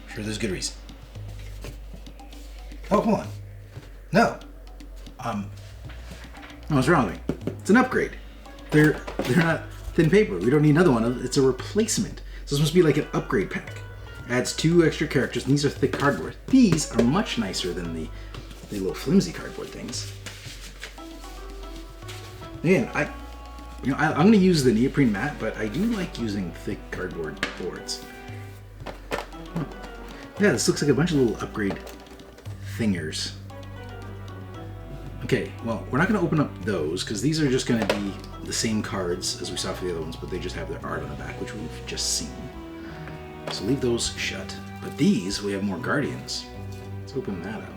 I'm sure there's a good reason. Oh, hold on. No. What's wrong with me? It's an upgrade. They're not thin paper. We don't need another one. It's a replacement. So this must be like an upgrade pack. Adds 2 extra characters, and these are thick cardboard. These are much nicer than the little flimsy cardboard things. Again, I'm going to use the neoprene mat, but I do like using thick cardboard boards. Yeah, this looks like a bunch of little upgrade thingers. Okay, well, we're not going to open up those, because these are just going to be the same cards as we saw for the other ones, but they just have their art on the back, which we've just seen. So leave those shut. But these, we have more guardians. Let's open that up.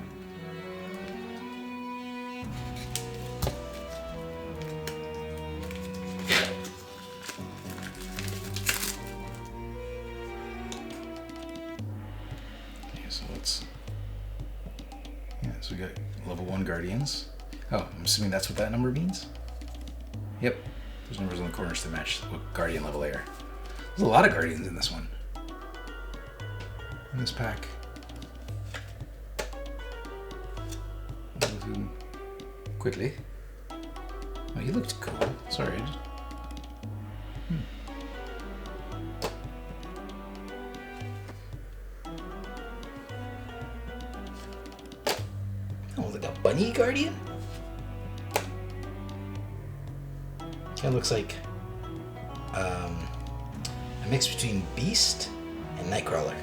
So we got level 1 guardians. Oh, I'm assuming that's what that number means? Yep. There's numbers on the corners to match what guardian level they are. There's a lot of guardians in this one. In this pack. Go through them quickly. Oh, he looked cool. Sorry. Oh, like a bunny guardian? Kind of looks like a mix between Beast and Nightcrawler.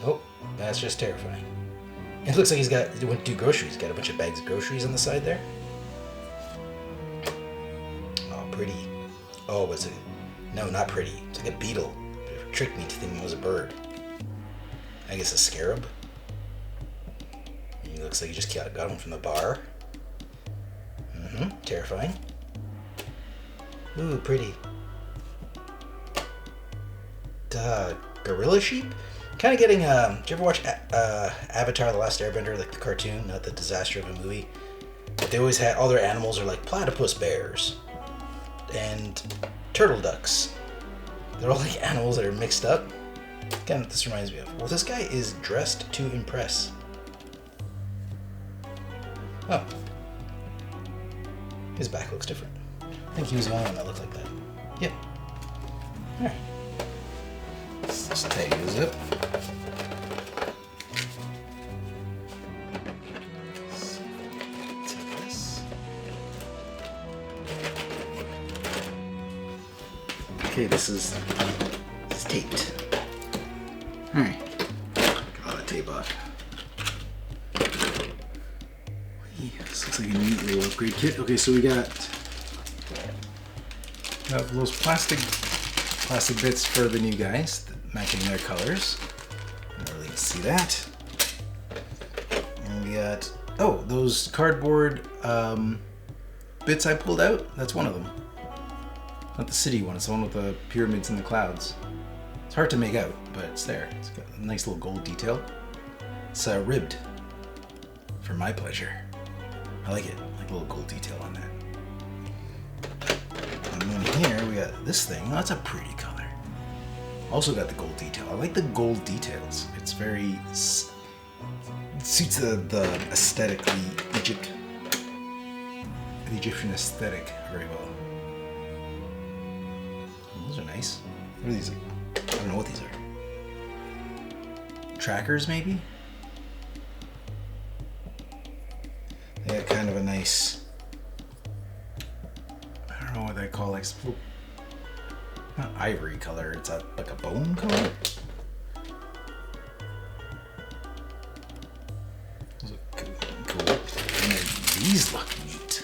Oh, that's just terrifying. It looks like he went to do groceries. Got a bunch of bags of groceries on the side there. Oh, pretty. Oh, what's it? No, not pretty. It's like a beetle. It tricked me to think it was a bird. I guess a scarab. He looks like he just got him from the bar. Terrifying. Ooh, pretty. Gorilla sheep? Kind of getting, did you ever watch Avatar: The Last Airbender, like the cartoon, not the disaster of a movie? But they always had, all their animals are like platypus bears and turtle ducks. They're all like animals that are mixed up. Kind of what this reminds me of. Well, this guy is dressed to impress. Oh. His back looks different. I think he was the only one that looked like that. Yep. Alright. Let's just tie these up. Take this. Okay, this is taped. Alright. Got all that tape off. This looks like a neat little upgrade kit. Okay, so we got those plastic bits for the new guys, matching their colors. You don't really see that. And we got, oh, those cardboard bits I pulled out. That's one of them. Not the city one. It's the one with the pyramids and the clouds. It's hard to make out, but it's there. It's got a nice little gold detail. It's ribbed for my pleasure. I like it. I like a little gold detail on that. And then here we got this thing. Oh, that's a pretty color. Also got the gold detail. I like the gold details. It's very... It suits the aesthetic, the Egyptian aesthetic very well. Those are nice. What are these? I don't know what these are. Trackers, maybe? They got kind of a nice, I don't know what they call, like, not ivory color, it's like a bone color. Those look cool. And then these look neat.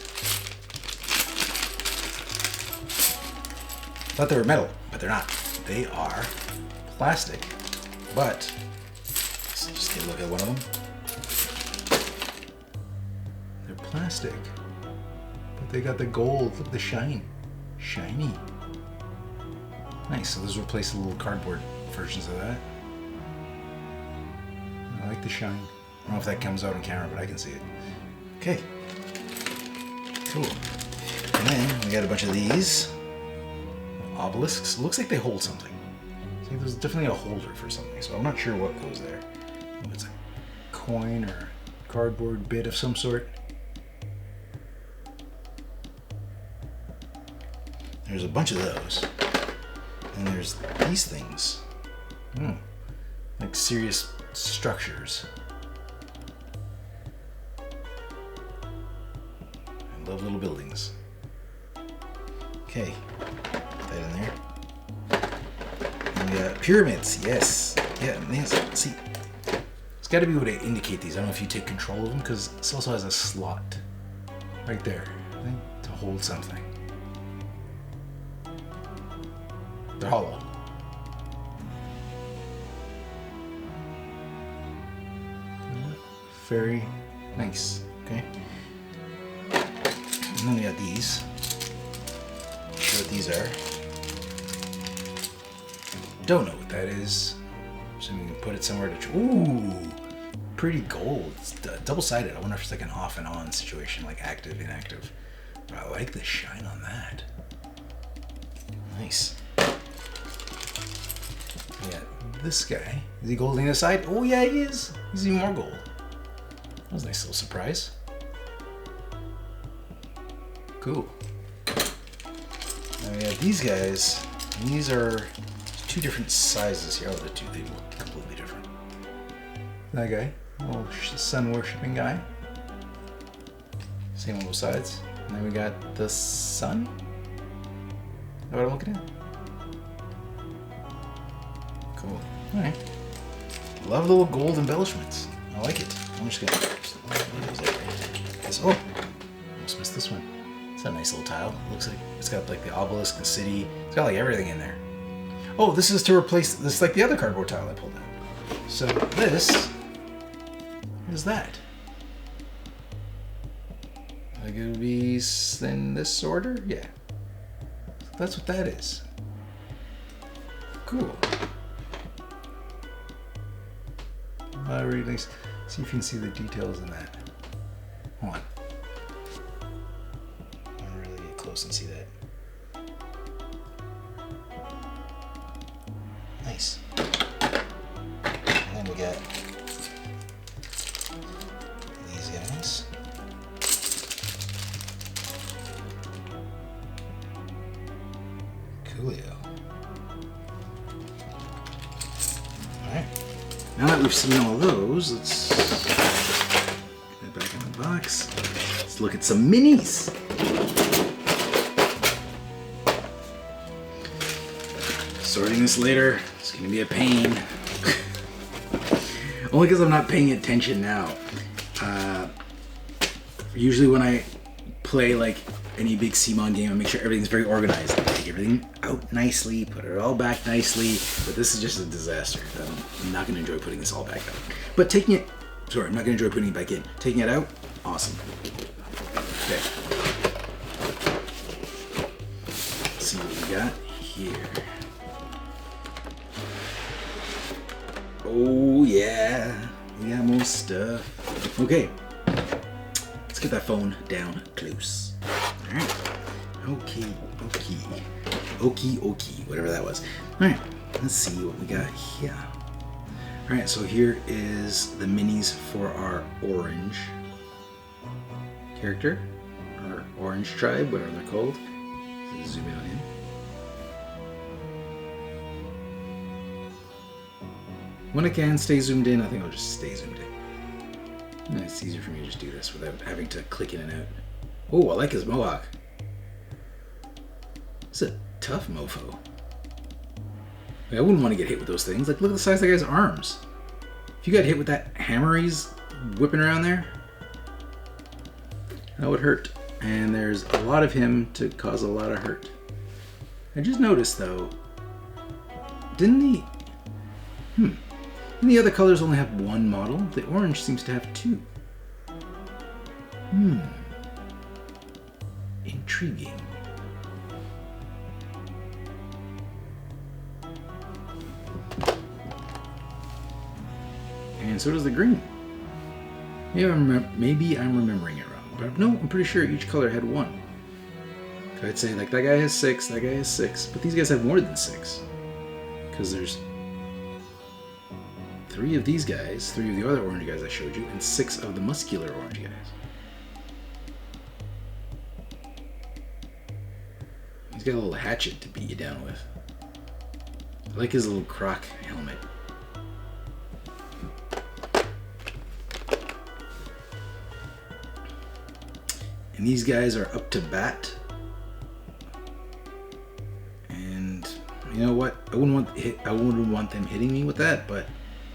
Thought they were metal, but they're not. They are plastic, but let's just get a look at one of them. Plastic, but they got the gold. Look at the shine. Shiny. Nice, so those replace the little cardboard versions of that. I like the shine. I don't know if that comes out on camera, but I can see it. Okay. Cool. And then we got a bunch of these obelisks. Looks like they hold something. See, there's definitely a holder for something, so I'm not sure what goes there. If it's a coin or cardboard bit of some sort. There's a bunch of those. And there's these things. Like serious structures. I love little buildings. Okay, put that in there. And we got pyramids, yes. Yeah, see, it's got to be able to indicate these. I don't know if you take control of them, because this also has a slot right there, I think, to hold something. They're hollow. Very nice, okay? And then we got these. Not sure what these are. Don't know what that is. So we can put it somewhere to... Ooh! Pretty gold. It's double-sided. I wonder if it's like an off and on situation, like active, inactive. But I like the shine on that. Nice. Yeah, this guy. Is he gold on the side? Oh yeah, he is. He's even more gold. That was a nice little surprise. Cool. Now we have these guys. And these are two different sizes here. Oh, the two, they look completely different. That guy, little sun worshipping guy. Same on both sides. And then we got the sun. Is that what I'm looking at? Cool. Alright. Love the little gold embellishments. I like it. I'm just gonna oh, almost missed this one. It's a nice little tile. Looks like it's got like the obelisk, the city. It's got like everything in there. Oh, this is to replace this, like the other cardboard tile I pulled out. So this is that. Like it would be in this order, yeah. That's what that is. Cool. Really nice. See if you can see the details in that. Hold on. I want to really get close and see that. Nice. And then we got these guys. Coolio. Alright. Now that we've seen all those, let's get back in the box. Let's look at some minis. Sorting this later, it's gonna be a pain. Only because I'm not paying attention now. Usually when I play like any big CMON game, I make sure everything's very organized. I take everything out nicely, put it all back nicely, but this is just a disaster. I'm not gonna enjoy putting this all back out. But taking it, sorry, I'm not gonna enjoy putting it back in. Taking it out, awesome. Okay. Let's see what we got here. Oh yeah, we got more stuff. Okay, let's get that phone down close. All right. Okay, whatever that was. All right, let's see what we got here. All right, so here is the minis for our orange character, or orange tribe, whatever they're called. Let's zoom out in. When I can stay zoomed in, I think I'll just stay zoomed in. And it's easier for me to just do this without having to click in and out. Oh, I like his mohawk. It's a tough mofo. Like, I wouldn't want to get hit with those things. Like, look at the size of that guy's arms. If you got hit with that hammer he's whipping around there, that would hurt. And there's a lot of him to cause a lot of hurt. I just noticed, though, didn't the other colors only have one model? The orange seems to have two. Intriguing. And so does the green. Maybe I'm remembering it wrong. But no, I'm pretty sure each color had 1. I'd say like that guy has 6, that guy has 6. But these guys have more than 6. Because there's 3 of these guys, 3 of the other orange guys I showed you, and 6 of the muscular orange guys. He's got a little hatchet to beat you down with. I like his little croc helmet. And these guys are up to bat. And you know what? I wouldn't want them hitting me with that, but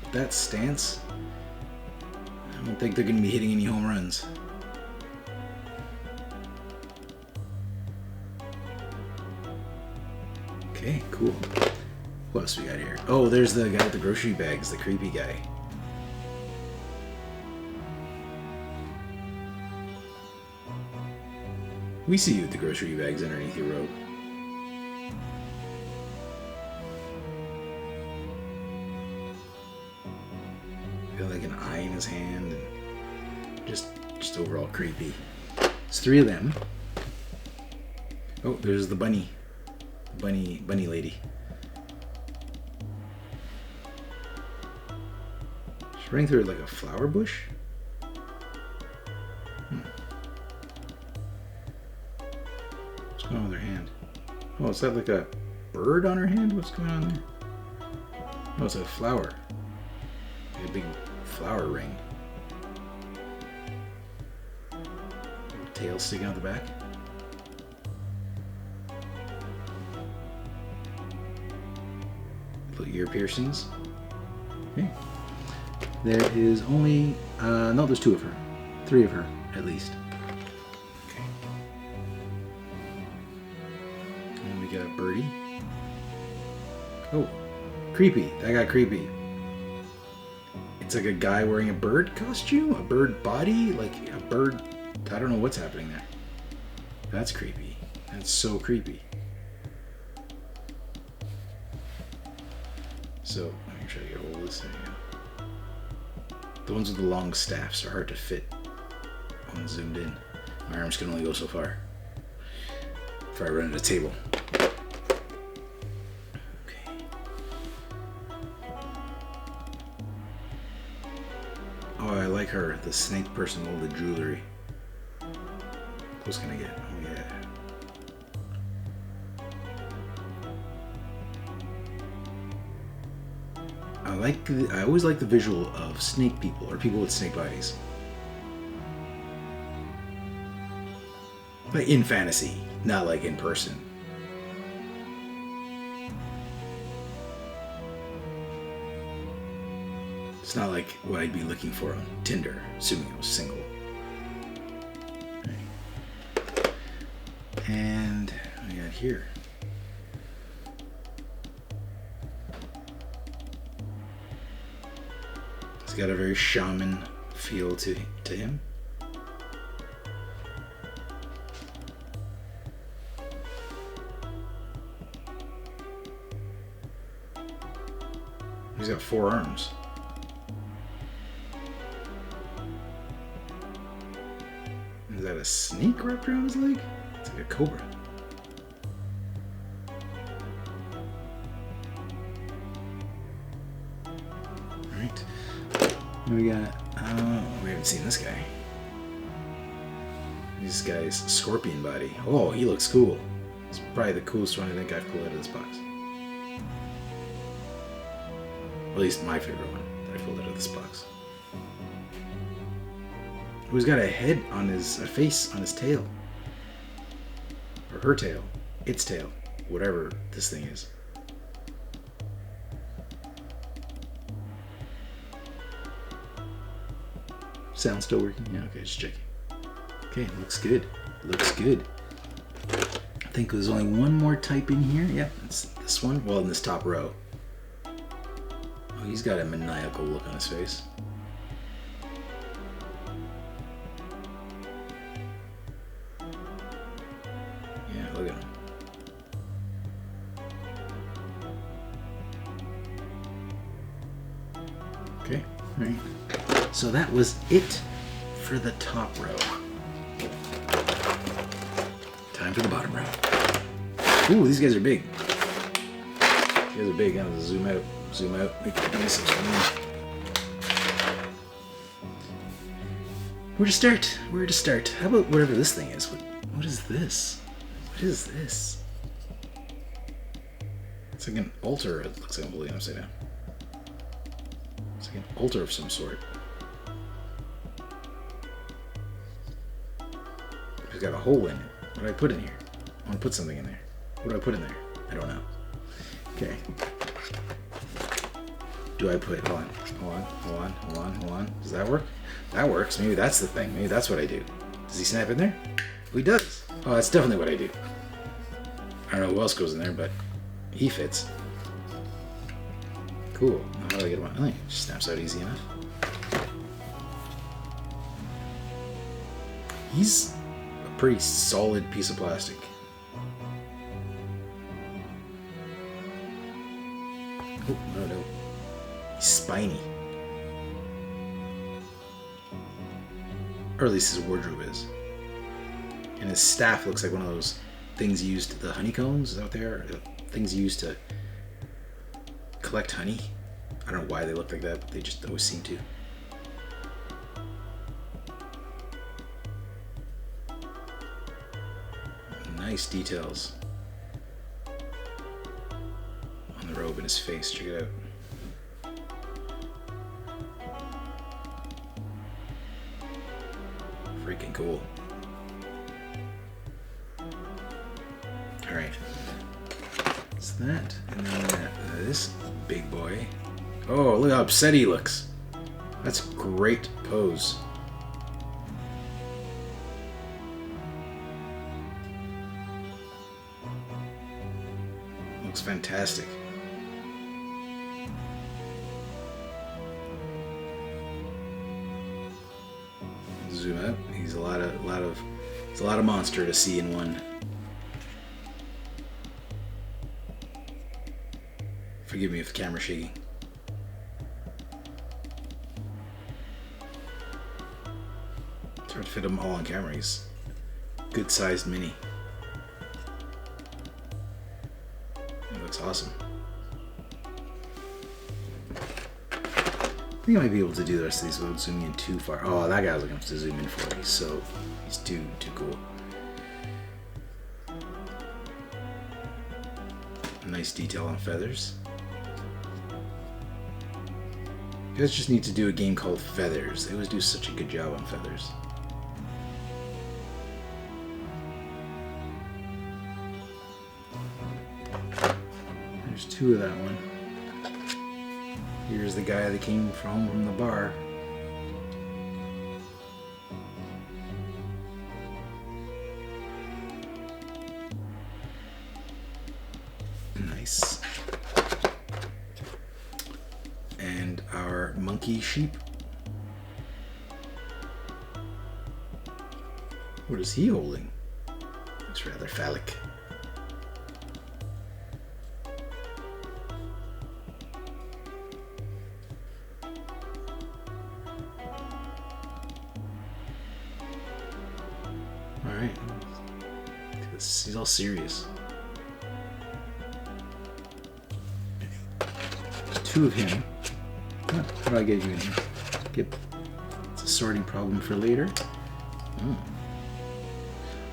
with that stance, I don't think they're going to be hitting any home runs. Okay, cool. What else we got here? Oh, there's the guy with the grocery bags, the creepy guy. We see you with the grocery bags underneath your robe. Got like an eye in his hand and just overall creepy. It's 3 of them. Oh, there's the bunny. Bunny lady. She's running through like a flower bush. What's going on with her hand? Oh, is that like a bird on her hand? What's going on there? Oh, it's a flower. Like a big flower ring. Little tail sticking out the back. Little ear piercings. Okay. There is only, no, there's 2 of her. 3 of her, at least. Okay. And we got Birdie. Oh, creepy. That got creepy. It's like a guy wearing a bird costume, a bird body, like a bird. I don't know what's happening there. That's creepy. That's so creepy. So, let me try to get a hold of this thing. The ones with the long staffs are hard to fit when zoomed in. My arms can only go so far before I run into a table. Okay. Oh, I like her, the snake person with the jewelry. What's can I get? Oh, yeah. I always like the visual of snake people or people with snake bodies. Like in fantasy, not like in person. It's not like what I'd be looking for on Tinder, assuming I was single. Okay. And what do we got here? He's got a very shaman feel to him. He's got 4 arms. Is that a snake wrapped around his leg? It's like a cobra. Alright. We got, we haven't seen this guy. This guy's scorpion body. Oh, he looks cool. It's probably the coolest one I think I've pulled out of this box. At least my favorite one that I pulled out of this box. Oh, he's got a head on his, a face on his tail. Or her tail. Its tail. Whatever this thing is. Sound still working? Yeah, okay, just checking. Okay, looks good. Looks good. I think there's only one more type in here. Yep, it's this one. Well, in this top row. Oh, he's got a maniacal look on his face. Yeah, look at him. Okay, Alright. So that was it for the top row. Time for the bottom row. Ooh, these guys are big. These guys are big. I'm gonna zoom out. Zoom out. Make it nice and clean. Where to start? Where to start? How about whatever this thing is? What is this? What is this? It's like an altar. It looks like I'm holding it upside down. It's like an altar of some sort. It's got a hole in it. What do I put in here? I want to put something in there. What do I put in there? I don't know. Okay. Do I put... Hold on. Does that work? That works. Maybe that's the thing. Maybe that's what I do. Does he snap in there? Oh, he does. Oh, that's definitely what I do. I don't know who else goes in there, but he fits. Cool. Now how do I get him on? Oh, he just snaps out easy enough. He's a pretty solid piece of plastic. Oh, no. He's spiny. Or at least his wardrobe is. And his staff looks like one of those things used, the honeycombs out there, things used to collect honey. I don't know why they look like that, but they just always seem to. Nice details on the robe and his face. Check it out. Freaking cool. Alright. That's that. And then this big boy. Oh, look how upset he looks. That's a great pose. Looks fantastic. Zoom out. He's a lot of monster to see in one. Forgive me if the camera's shaking. It's hard to fit them all on camera. He's good-sized mini. It looks awesome. I think I might be able to do the rest of these without zooming in too far. Oh, that guy was looking to zoom in for. He's too cool. Nice detail on feathers. You guys just need to do a game called Feathers. They always do such a good job on feathers. There's two of that one. Here's the guy that came from the bar. Nice. And our monkey sheep. What is he holding? Looks rather phallic. Alright. He's all serious. There's two of him. How do I get you in here? It's a sorting problem for later.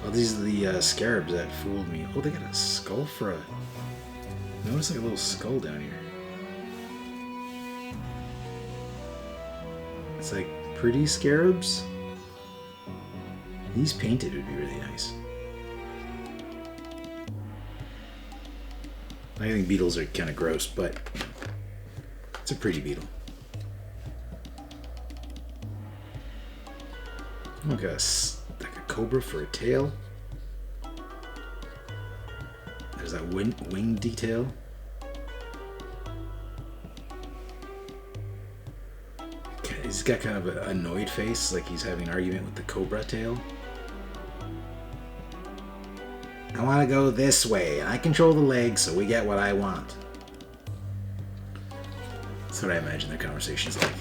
Oh, these are the scarabs that fooled me. Oh, they got a skull for a... Notice like a little skull down here. It's like pretty scarabs. These painted would be really nice. I think beetles are kind of gross, but you know, it's a pretty beetle. Look at like a cobra for a tail. There's that wing detail. He's got kind of an annoyed face, like he's having an argument with the cobra tail. I want to go this way, and I control the legs, so we get what I want. That's what I imagine their conversation's like.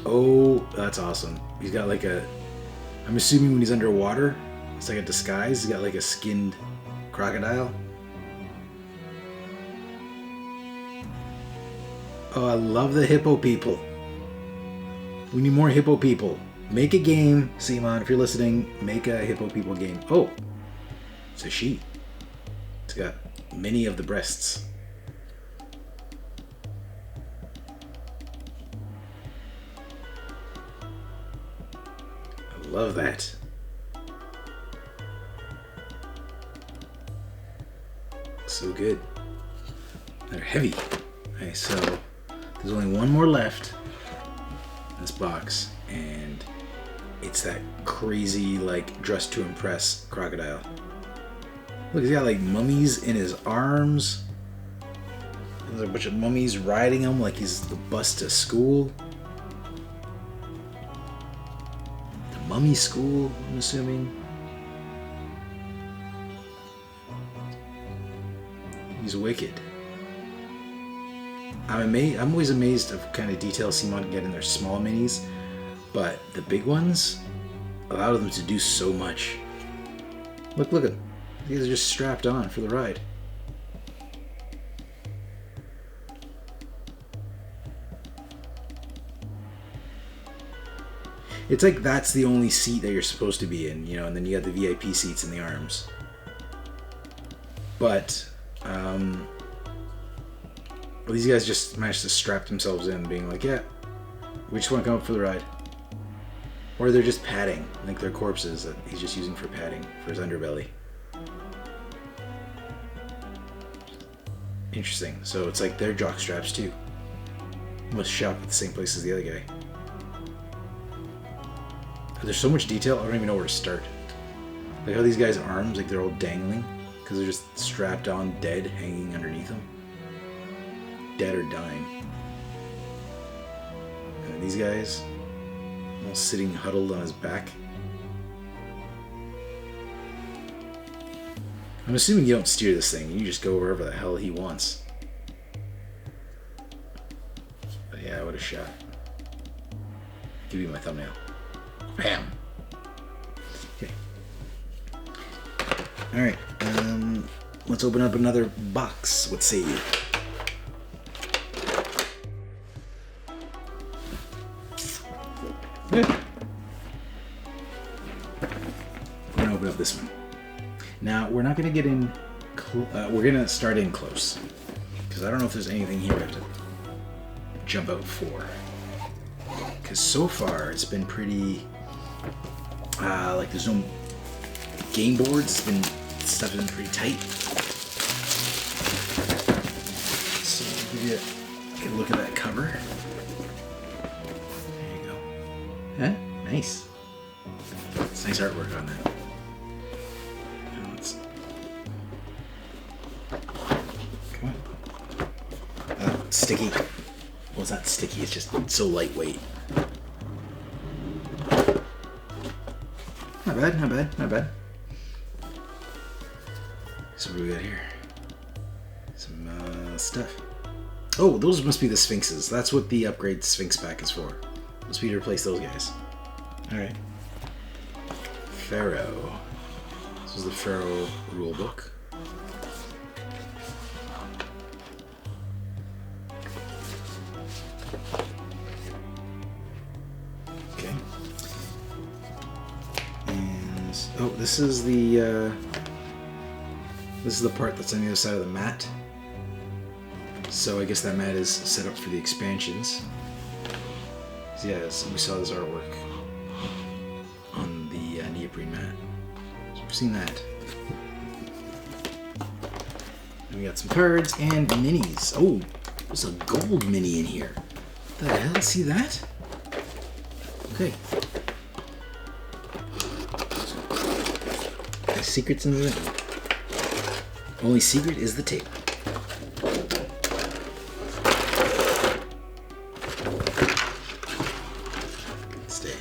Oh, that's awesome. He's got like a... I'm assuming when he's underwater, it's like a disguise. He's got like a skinned crocodile. Oh, I love the hippo people. We need more hippo people. Make a game, CMON, if you're listening, make a hippo people game. Oh, it's a she. It's got many of the breasts. I love that. So good. They're heavy. Okay, so there's only one more left in this box, and it's that crazy, like, dressed to impress crocodile. Look, he's got like mummies in his arms. There's a bunch of mummies riding him like he's the bus to school. The mummy school, I'm assuming. He's wicked. I'm always amazed of kind of detail CMON can get in their small minis, but the big ones allow them to do so much. Look at them. These are just strapped on for the ride. It's like that's the only seat that you're supposed to be in, you know, and then you got the VIP seats in the arms. But, well, these guys just managed to strap themselves in, being like, yeah, we just want to come up for the ride. Or they're just padding. I think they're corpses that he's just using for padding for his underbelly. Interesting. So it's like they're jock straps too. Must shop at the same place as the other guy. There's so much detail, I don't even know where to start. Like how these guys' arms, like they're all dangling, because they're just strapped on, dead, hanging underneath them. Dead or dying. And these guys, all sitting huddled on his back. I'm assuming you don't steer this thing, you just go wherever the hell he wants. But yeah, what a shot. Give you my thumbnail. Bam! Okay. Alright, let's open up another box. What say you? I'm gonna open up this one. Now, we're not gonna get in, we're gonna start in close. Because I don't know if there's anything here we have to jump out for. Because so far, it's been pretty, like there's no game boards, stuff has been pretty tight. So I'll give you a look at that cover. There you go. Huh? Nice. It's nice artwork on that. Come on. Sticky. Well, it's not sticky, it's just so lightweight. Not bad, not bad, not bad. So what do we got here? Some stuff. Oh, those must be the Sphinxes. That's what the upgrade Sphinx pack is for. Must be to replace those guys. Alright. Pharaoh. This is the Pharaoh rulebook. Okay. And oh, this is the part that's on the other side of the mat. So I guess that mat is set up for the expansions. So yeah, so we saw this artwork on the Neoprene mat. So we've seen that. And we got some cards and minis. Oh, there's a gold mini in here. What the hell? See that? Okay. There's secrets in there. Only secret is the tape. Stay.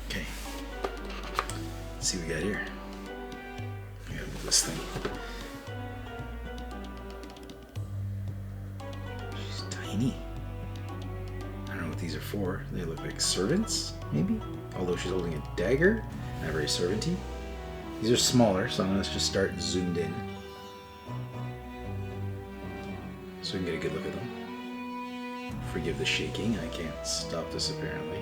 Okay. Let's see what we got here. I gotta move this thing. She's tiny. I don't know what these are for. They look like servants, maybe? Although she's holding a dagger, not very servanty. These are smaller, so I'm going to just start zoomed in. So we can get a good look at them. Forgive the shaking, I can't stop this apparently.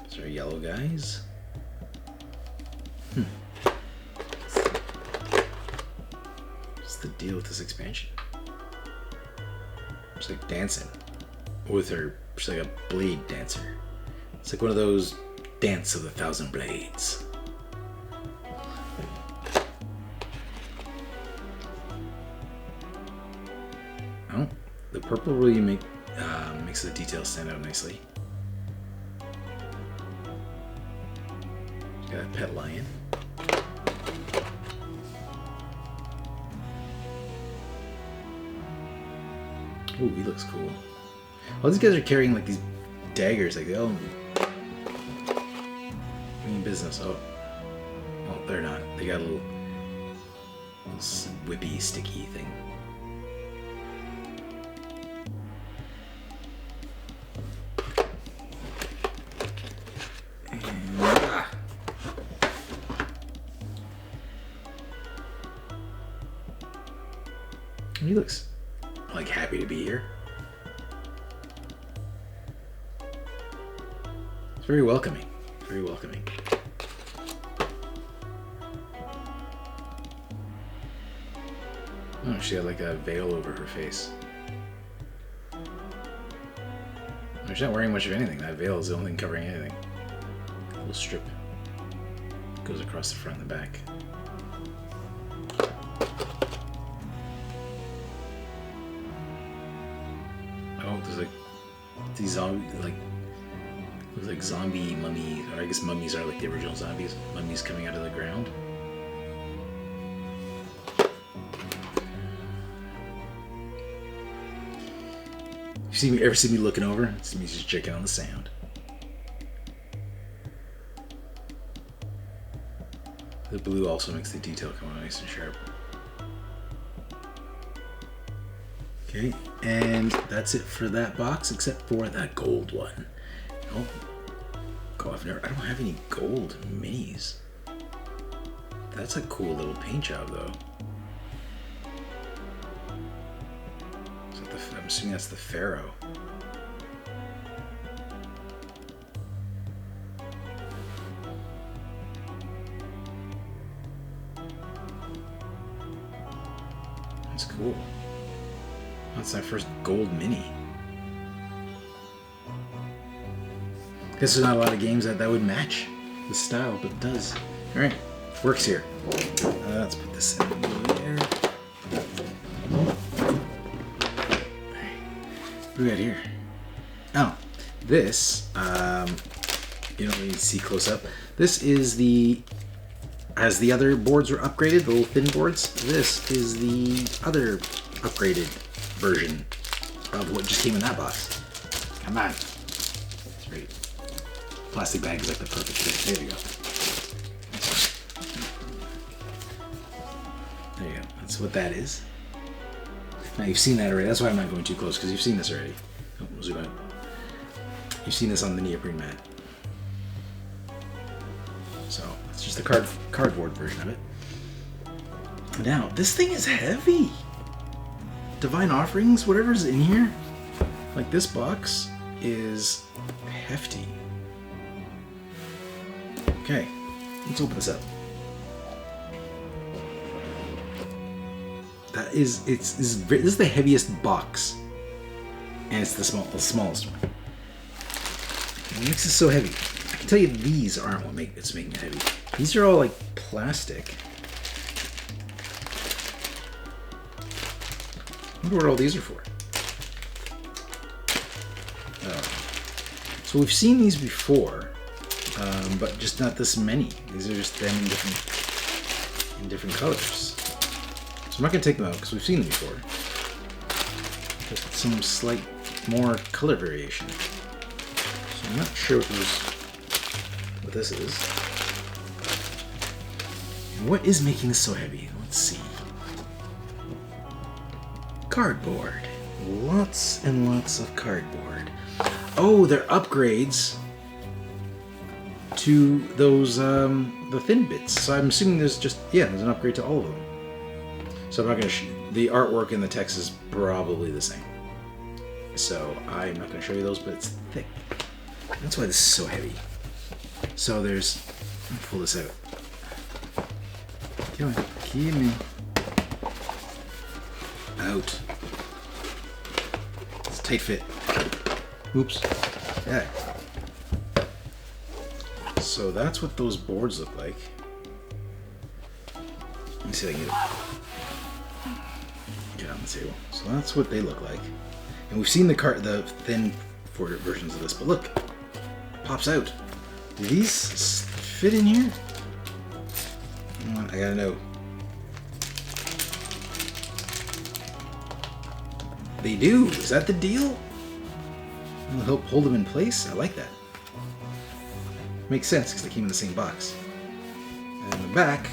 These are yellow guys. What's the deal with this expansion? It's like dancing with her. She's like a blade dancer. It's like one of those Dance of the Thousand Blades. Oh, the purple really makes the details stand out nicely. Got a pet lion. Ooh, he looks cool. All these guys are carrying like these daggers, like they all mean business. Oh, they're not. They got a little whippy, sticky thing. He looks like happy to be here. It's very welcoming. Very welcoming. Oh, she had like a veil over her face. She's not wearing much of anything. That veil is the only thing covering anything. A little strip goes across the front and the back. Oh, there's like these zombie, like looks like zombie mummy, or I guess mummies are like the original zombies. Mummies coming out of the ground. Ever see me looking over? It's me just checking on the sound. The blue also makes the detail come out nice and sharp. Okay, and that's it for that box, except for that gold one. Oh, God, I don't have any gold minis. That's a cool little paint job, though. I'm assuming that's the Pharaoh. That's cool. That's my first gold mini. Guess there's not a lot of games that would match the style, but it does. Alright, works here. Let's put this in there. What do we got here? Oh, this, you don't really see close up. This is as the other boards were upgraded, the little thin boards, this is the other upgraded version of what just came in that box. Come on. That's great. Plastic bag is like the perfect fit. There you go. There you go. That's what that is. Now you've seen that already. That's why I'm not going too close, because you've seen this already. Oh, we'll zoom out. You've seen this on the Neoprene mat. So it's just the cardboard version of it. Now this thing is heavy. Divine Offerings, whatever's in here, like this box, is hefty. Okay, let's open this up. This is the heaviest box, and it's the smallest one. What makes it so heavy? I can tell you these aren't what it's making it heavy. These are all like plastic. I wonder what all these are for. So we've seen these before, but just not this many. These are just them in different colors. So I'm not going to take them out because we've seen them before. Just some slight more color variation. So I'm not sure what this is. What is making this so heavy? Let's see. Cardboard. Lots and lots of cardboard. Oh, they're upgrades to those, the thin bits. So I'm assuming there's just, yeah, there's an upgrade to all of them. So I'm not going to, the artwork and the text is probably the same. So I'm not going to show you those, but it's thick. That's why this is so heavy. So there's, let me pull this out. Come on, give me. Out. It's a tight fit. Oops. Yeah. So that's what those boards look like. Let me see if I can get on the table. So that's what they look like. And we've seen the thin versions of this, but look, it pops out. Do these fit in here? I gotta know. They do. Is that the deal? It'll help hold them in place. I like that. Makes sense because they came in the same box. And the back.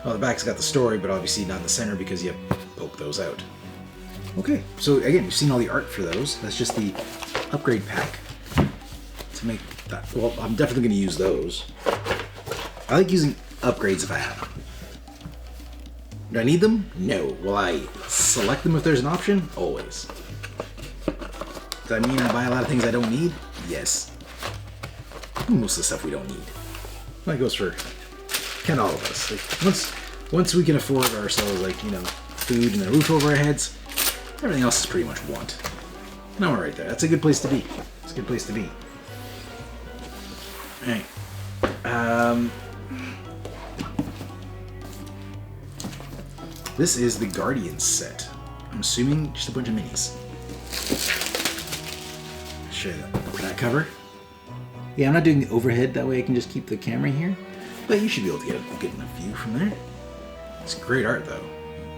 Well, the back's got the story, but obviously not in the center because you poke those out. Okay, so again, you've seen all the art for those. That's just the upgrade pack to make that. Well, I'm definitely going to use those. I like using upgrades if I have them. Do I need them? No. Will I select them if there's an option? Always. Does that mean I buy a lot of things I don't need? Yes. Most of the stuff we don't need. That goes for kind of all of us. Like once we can afford ourselves, like, you know, food and a roof over our heads, everything else is pretty much want. No, we're right there. That's a good place to be. It's a good place to be. Alright. This is the Guardians set. I'm assuming just a bunch of minis. Show you that cover. Yeah, I'm not doing the overhead, that way I can just keep the camera here. But you should be able to get a good enough view from there. It's great art, though.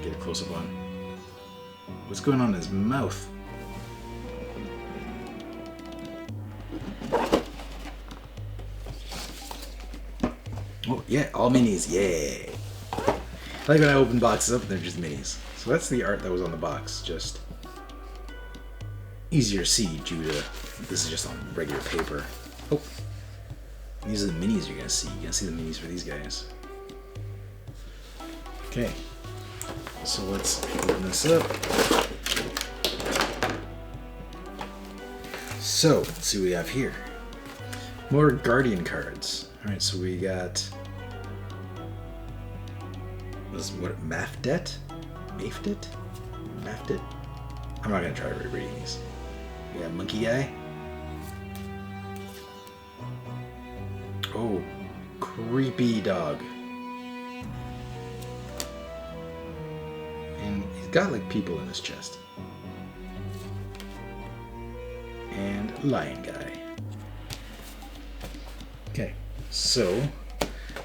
Get a close-up on what's going on in his mouth. Oh, yeah, all minis, yay! I like when I open boxes up and they're just minis. So that's the art that was on the box, just easier to see due to this is just on regular paper. Oh, these are the minis you're gonna see. You're gonna see the minis for these guys. Okay, so let's open this up. So let's see what we have here. More Guardian cards. All right, so we got. What, Mafdet? Mafdet? Mafdet? I'm not gonna try reading these. We got Monkey Guy. Oh, creepy dog. And he's got like people in his chest. And Lion Guy. Okay, so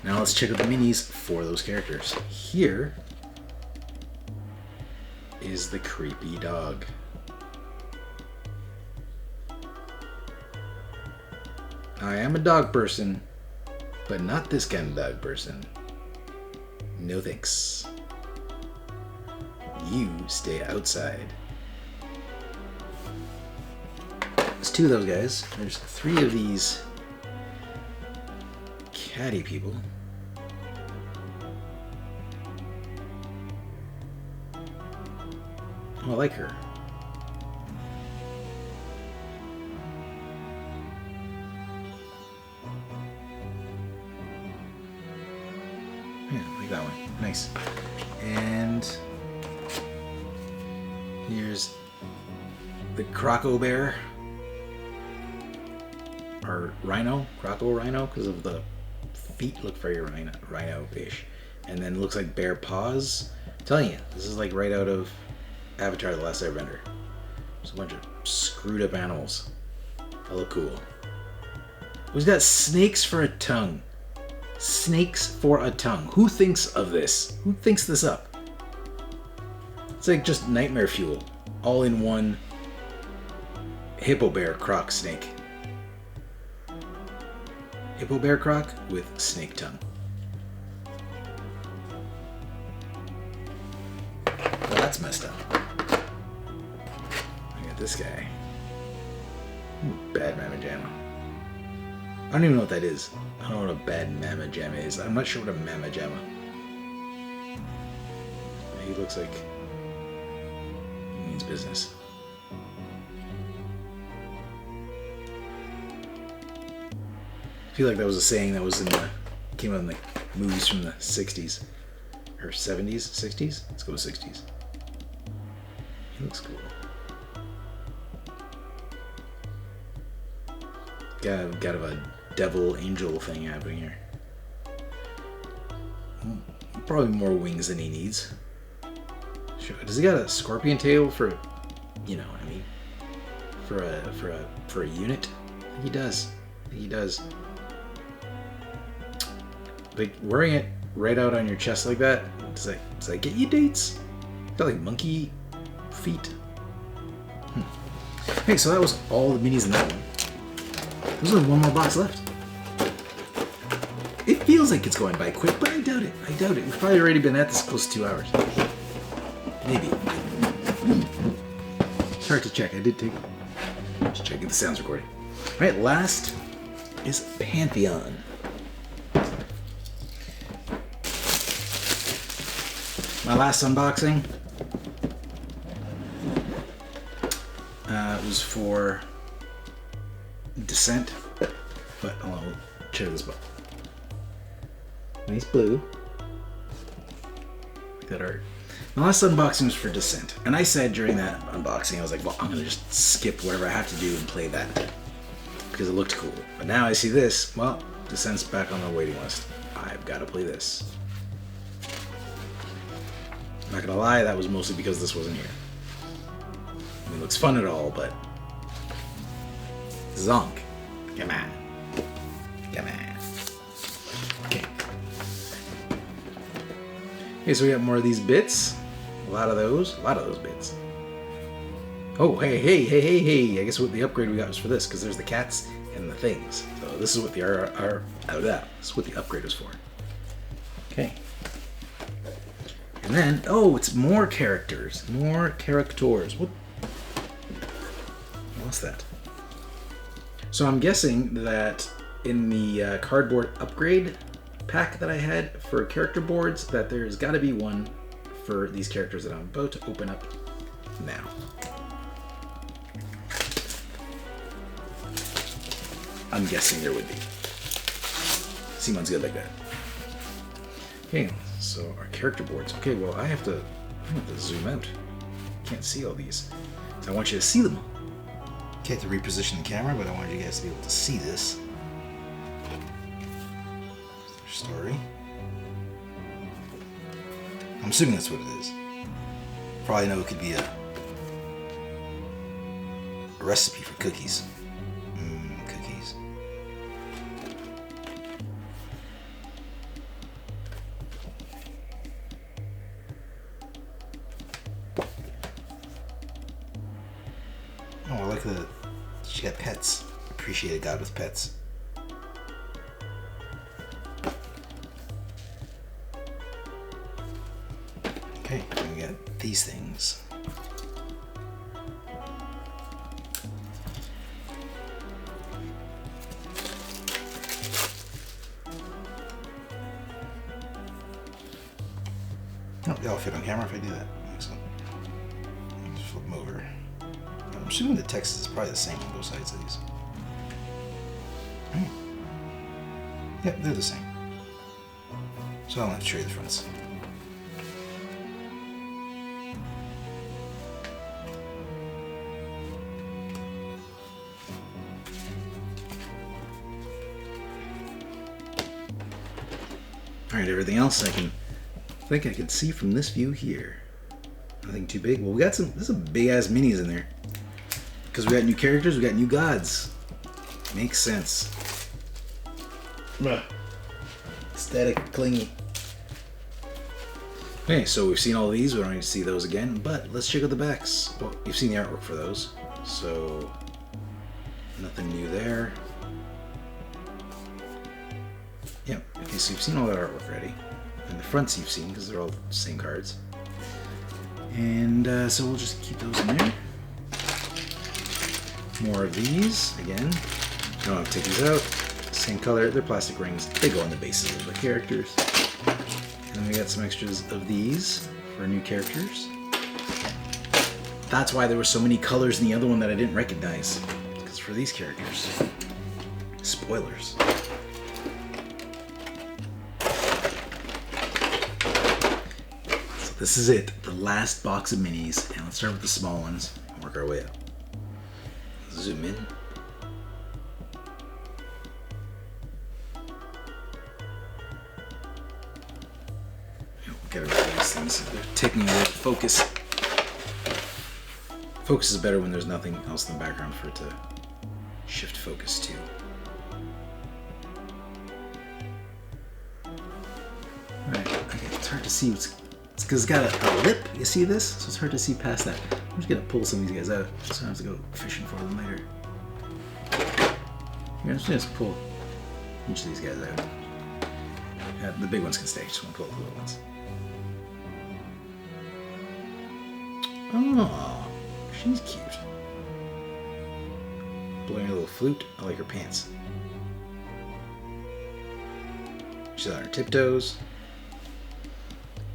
now let's check out the minis for those characters. Here is the creepy dog. I am a dog person, but not this kind of dog person. No thanks. You stay outside. There's two of those guys. There's three of these catty people. Oh, I like her. Yeah, I like that one. Nice. And here's the Croco Bear. Or Rhino. Croco Rhino, because of the feet look very rhino-ish. And then it looks like bear paws. I'm telling you, this is like right out of Avatar: The Last Airbender. There's a bunch of screwed up animals. That look cool. Who's got snakes for a tongue? Snakes for a tongue. Who thinks of this? Who thinks this up? It's like just nightmare fuel. All in one hippo bear croc snake. Hippo bear croc with snake tongue. that's messed up. I got this guy. Ooh, bad mamma jamma. I don't even know what that is. I don't know what a bad mamma jamma is. I'm not sure what a mamma jamma. He looks like he means business. I feel like that was a saying that was in the came out in the movies from the 60s or 70s, 60s. Let's go with 60s. He looks cool. Got a devil angel thing happening here. Probably more wings than he needs. Sure. Does he got a scorpion tail for, you know what I mean? For a unit? I think he does. Like wearing it right out on your chest like that, does that get you dates? Got like monkey feet. Hey, so that was all the minis in that one. There's only one more box left. It feels like it's going by quick, but I doubt it. We've probably already been at this close to 2 hours. Maybe. It's hard to check. I did just check if the sound's recording. Alright, last is Pantheon. My last unboxing was for Descent, but I'll share this book. Nice blue. Like that art. My last unboxing was for Descent, and I said during that unboxing, I was like, well, I'm gonna just skip whatever I have to do and play that because it looked cool. But now I see this. Well, Descent's back on the waiting list. I've got to play this. I'm not gonna lie, that was mostly because this wasn't here. I mean, it looks fun at all, but Zonk. Come on. Okay. Okay, so we got more of these bits. A lot of those bits. Oh, hey. I guess what the upgrade we got was for this, because there's the cats and the things. So this is what this is what the upgrade was for. Okay. And then, oh, it's more characters. More characters. What's that? So I'm guessing that in the cardboard upgrade pack that I had for character boards, that there's got to be one for these characters that I'm about to open up now. I'm guessing there would be. CMON's good like that. Okay, so our character boards. Okay, well I have to zoom out. Can't see all these. So I want you to see them. Okay, to reposition the camera, but I want you guys to be able to see this. Story. I'm assuming that's what it is. Probably know it could be a recipe for cookies. Cookies. Oh, I like that she got pets. Appreciate a god with pets. Okay, we got these things. Oh, they all fit on camera if I do that. Excellent. Just flip them over. I'm assuming the text is probably the same on both sides of these. Yep, they're the same. So I don't have to show you the fronts. Alright, everything else I think I can see from this view here. Nothing too big. Well, we got there's some big ass minis in there. Because we got new characters, we got new gods. Makes sense. Static, clingy. Okay, so we've seen all these, we don't need to see those again, but let's check out the backs. Well, you've seen the artwork for those, so nothing new there. Yep, okay, so you've seen all that artwork already. And the fronts you've seen, because they're all the same cards. And so we'll just keep those in there. More of these, again. I don't have to take these out. Same color, they're plastic rings. They go on the bases of the characters. And then we got some extras of these for new characters. That's why there were so many colors in the other one that I didn't recognize. Because for these characters. Spoilers. So this is it. The last box of minis. And let's start with the small ones and work our way up. Zoom in. Get rid of these things. They're taking away the focus. Focus is better when there's nothing else in the background for it to shift focus to. Alright, okay, it's hard to see what's... It's because it's got a lip, you see this? So it's hard to see past that. I'm just gonna pull some of these guys out, so I have to go fishing for them later. I'm just gonna pull each of these guys out. Yeah, the big ones can stay, just want to pull the little ones. Oh, she's cute. Blowing a little flute. I like her pants. She's on her tiptoes.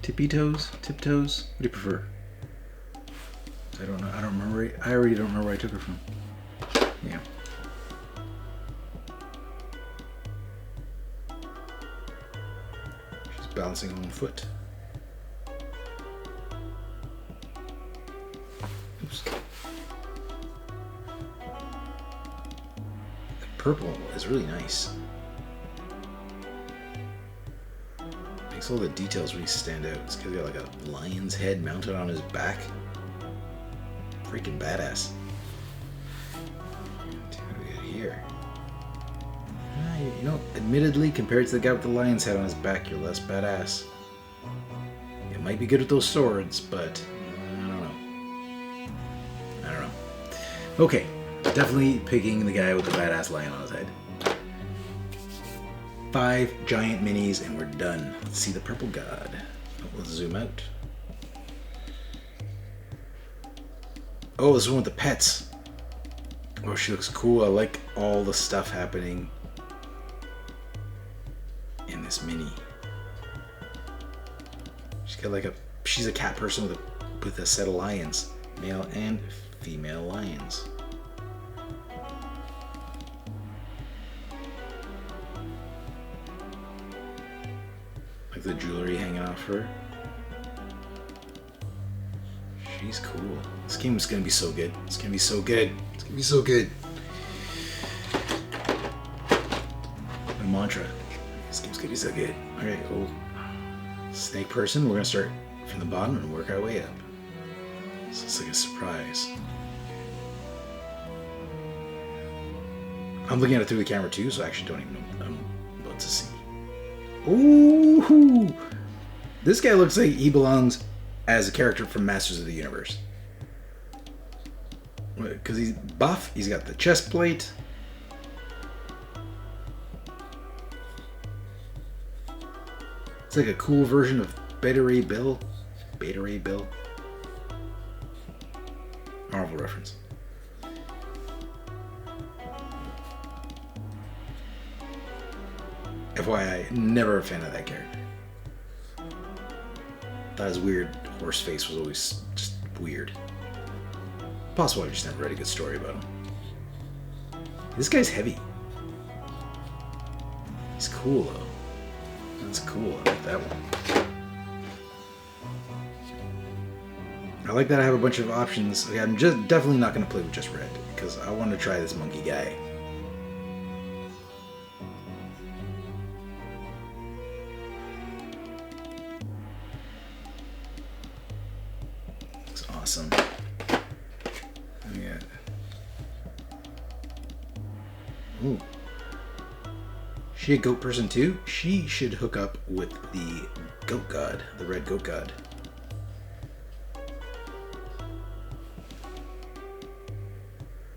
Tippy toes? Tiptoes? What do you prefer? I don't know. I don't remember. I already don't remember where I took her from. Yeah. She's balancing on one foot. Oops. The purple is really nice. Makes all the details really stand out. It's got like a lion's head mounted on his back. Freaking badass. What do we got here? You know, admittedly, compared to the guy with the lion's head on his back, you're less badass. You might be good with those swords, but I don't know. I don't know. Okay, definitely picking the guy with the badass lion on his head. 5 giant minis and we're done. Let's see the purple god. Oh, let's zoom out. Oh, this one with the pets. Oh, she looks cool. I like all the stuff happening in this mini. She's a cat person with a set of lions, male and female lions. Like the jewelry hanging off her. She's cool. This game is gonna be so good. It's gonna be so good. It's gonna be so good. My mantra. This game's gonna be so good. Alright, cool. Snake person, we're gonna start from the bottom and work our way up. So it's like a surprise. I'm looking at it through the camera too, so I actually don't even know what I'm about to see. Ooh! This guy looks like he belongs as a character from Masters of the Universe. Because he's buff, he's got the chest plate. It's like a cool version of Beta Ray Bill. Beta Ray Bill. Marvel reference. FYI, never a fan of that character. Thought his weird horse face was always just weird. Possible I just never read a good story about him. This guy's heavy. He's cool though. That's cool. I like that one. I like that I have a bunch of options. Okay, I'm just definitely not going to play with just red because I want to try this monkey guy. Looks awesome. Yeah. Ooh. She a goat person too? She should hook up with the goat god, the red goat god.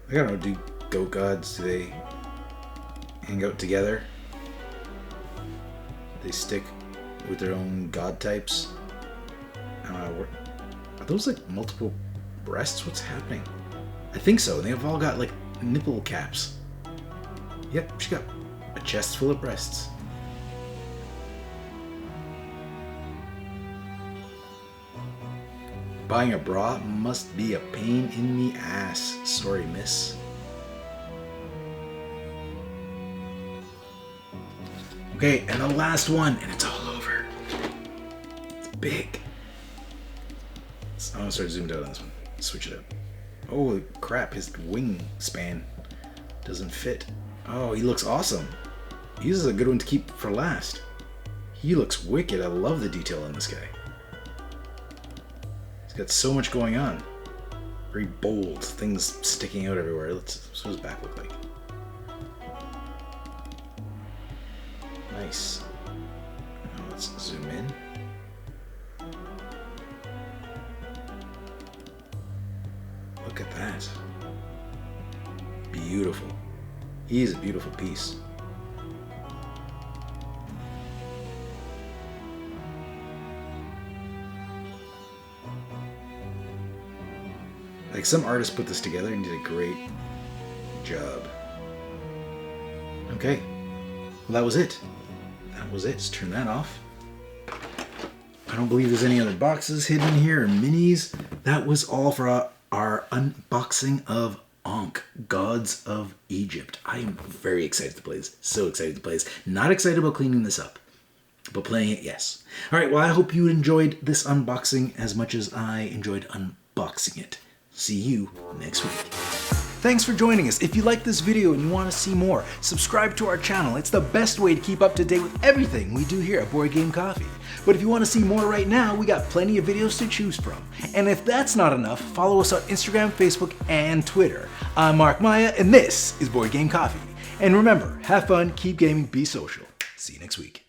I don't know, do goat gods, do they hang out together? They stick with their own god types? I don't know, I thought those like multiple breasts? What's happening? I think so. They've all got like nipple caps. Yep, she got a chest full of breasts. Buying a bra must be a pain in the ass. Sorry, miss. Okay, and the last one, and it's all over. It's big. I'm gonna start zoomed out on this one. Switch it up. Holy crap, his wingspan doesn't fit. Oh, he looks awesome. This is a good one to keep for last. He looks wicked. I love the detail on this guy. He's got so much going on. Very bold, things sticking out everywhere. What's his back look like? Nice. Now let's zoom in. Look at that. Beautiful. He's a beautiful piece. Like, some artists put this together and did a great job. Okay. Well, that was it. That was it. Let's turn that off. I don't believe there's any other boxes hidden here or minis. That was all for our unboxing of Ankh, Gods of Egypt. I am very excited to play this. So excited to play this. Not excited about cleaning this up, but playing it, yes. All right, well, I hope you enjoyed this unboxing as much as I enjoyed unboxing it. See you next week. Thanks for joining us. If you like this video and you want to see more, subscribe to our channel. It's the best way to keep up to date with everything we do here at Board Game Coffee. But if you want to see more right now, we got plenty of videos to choose from. And if that's not enough, follow us on Instagram, Facebook, and Twitter. I'm Mark Maya, and this is Board Game Coffee. And remember, have fun, keep gaming, be social. See you next week.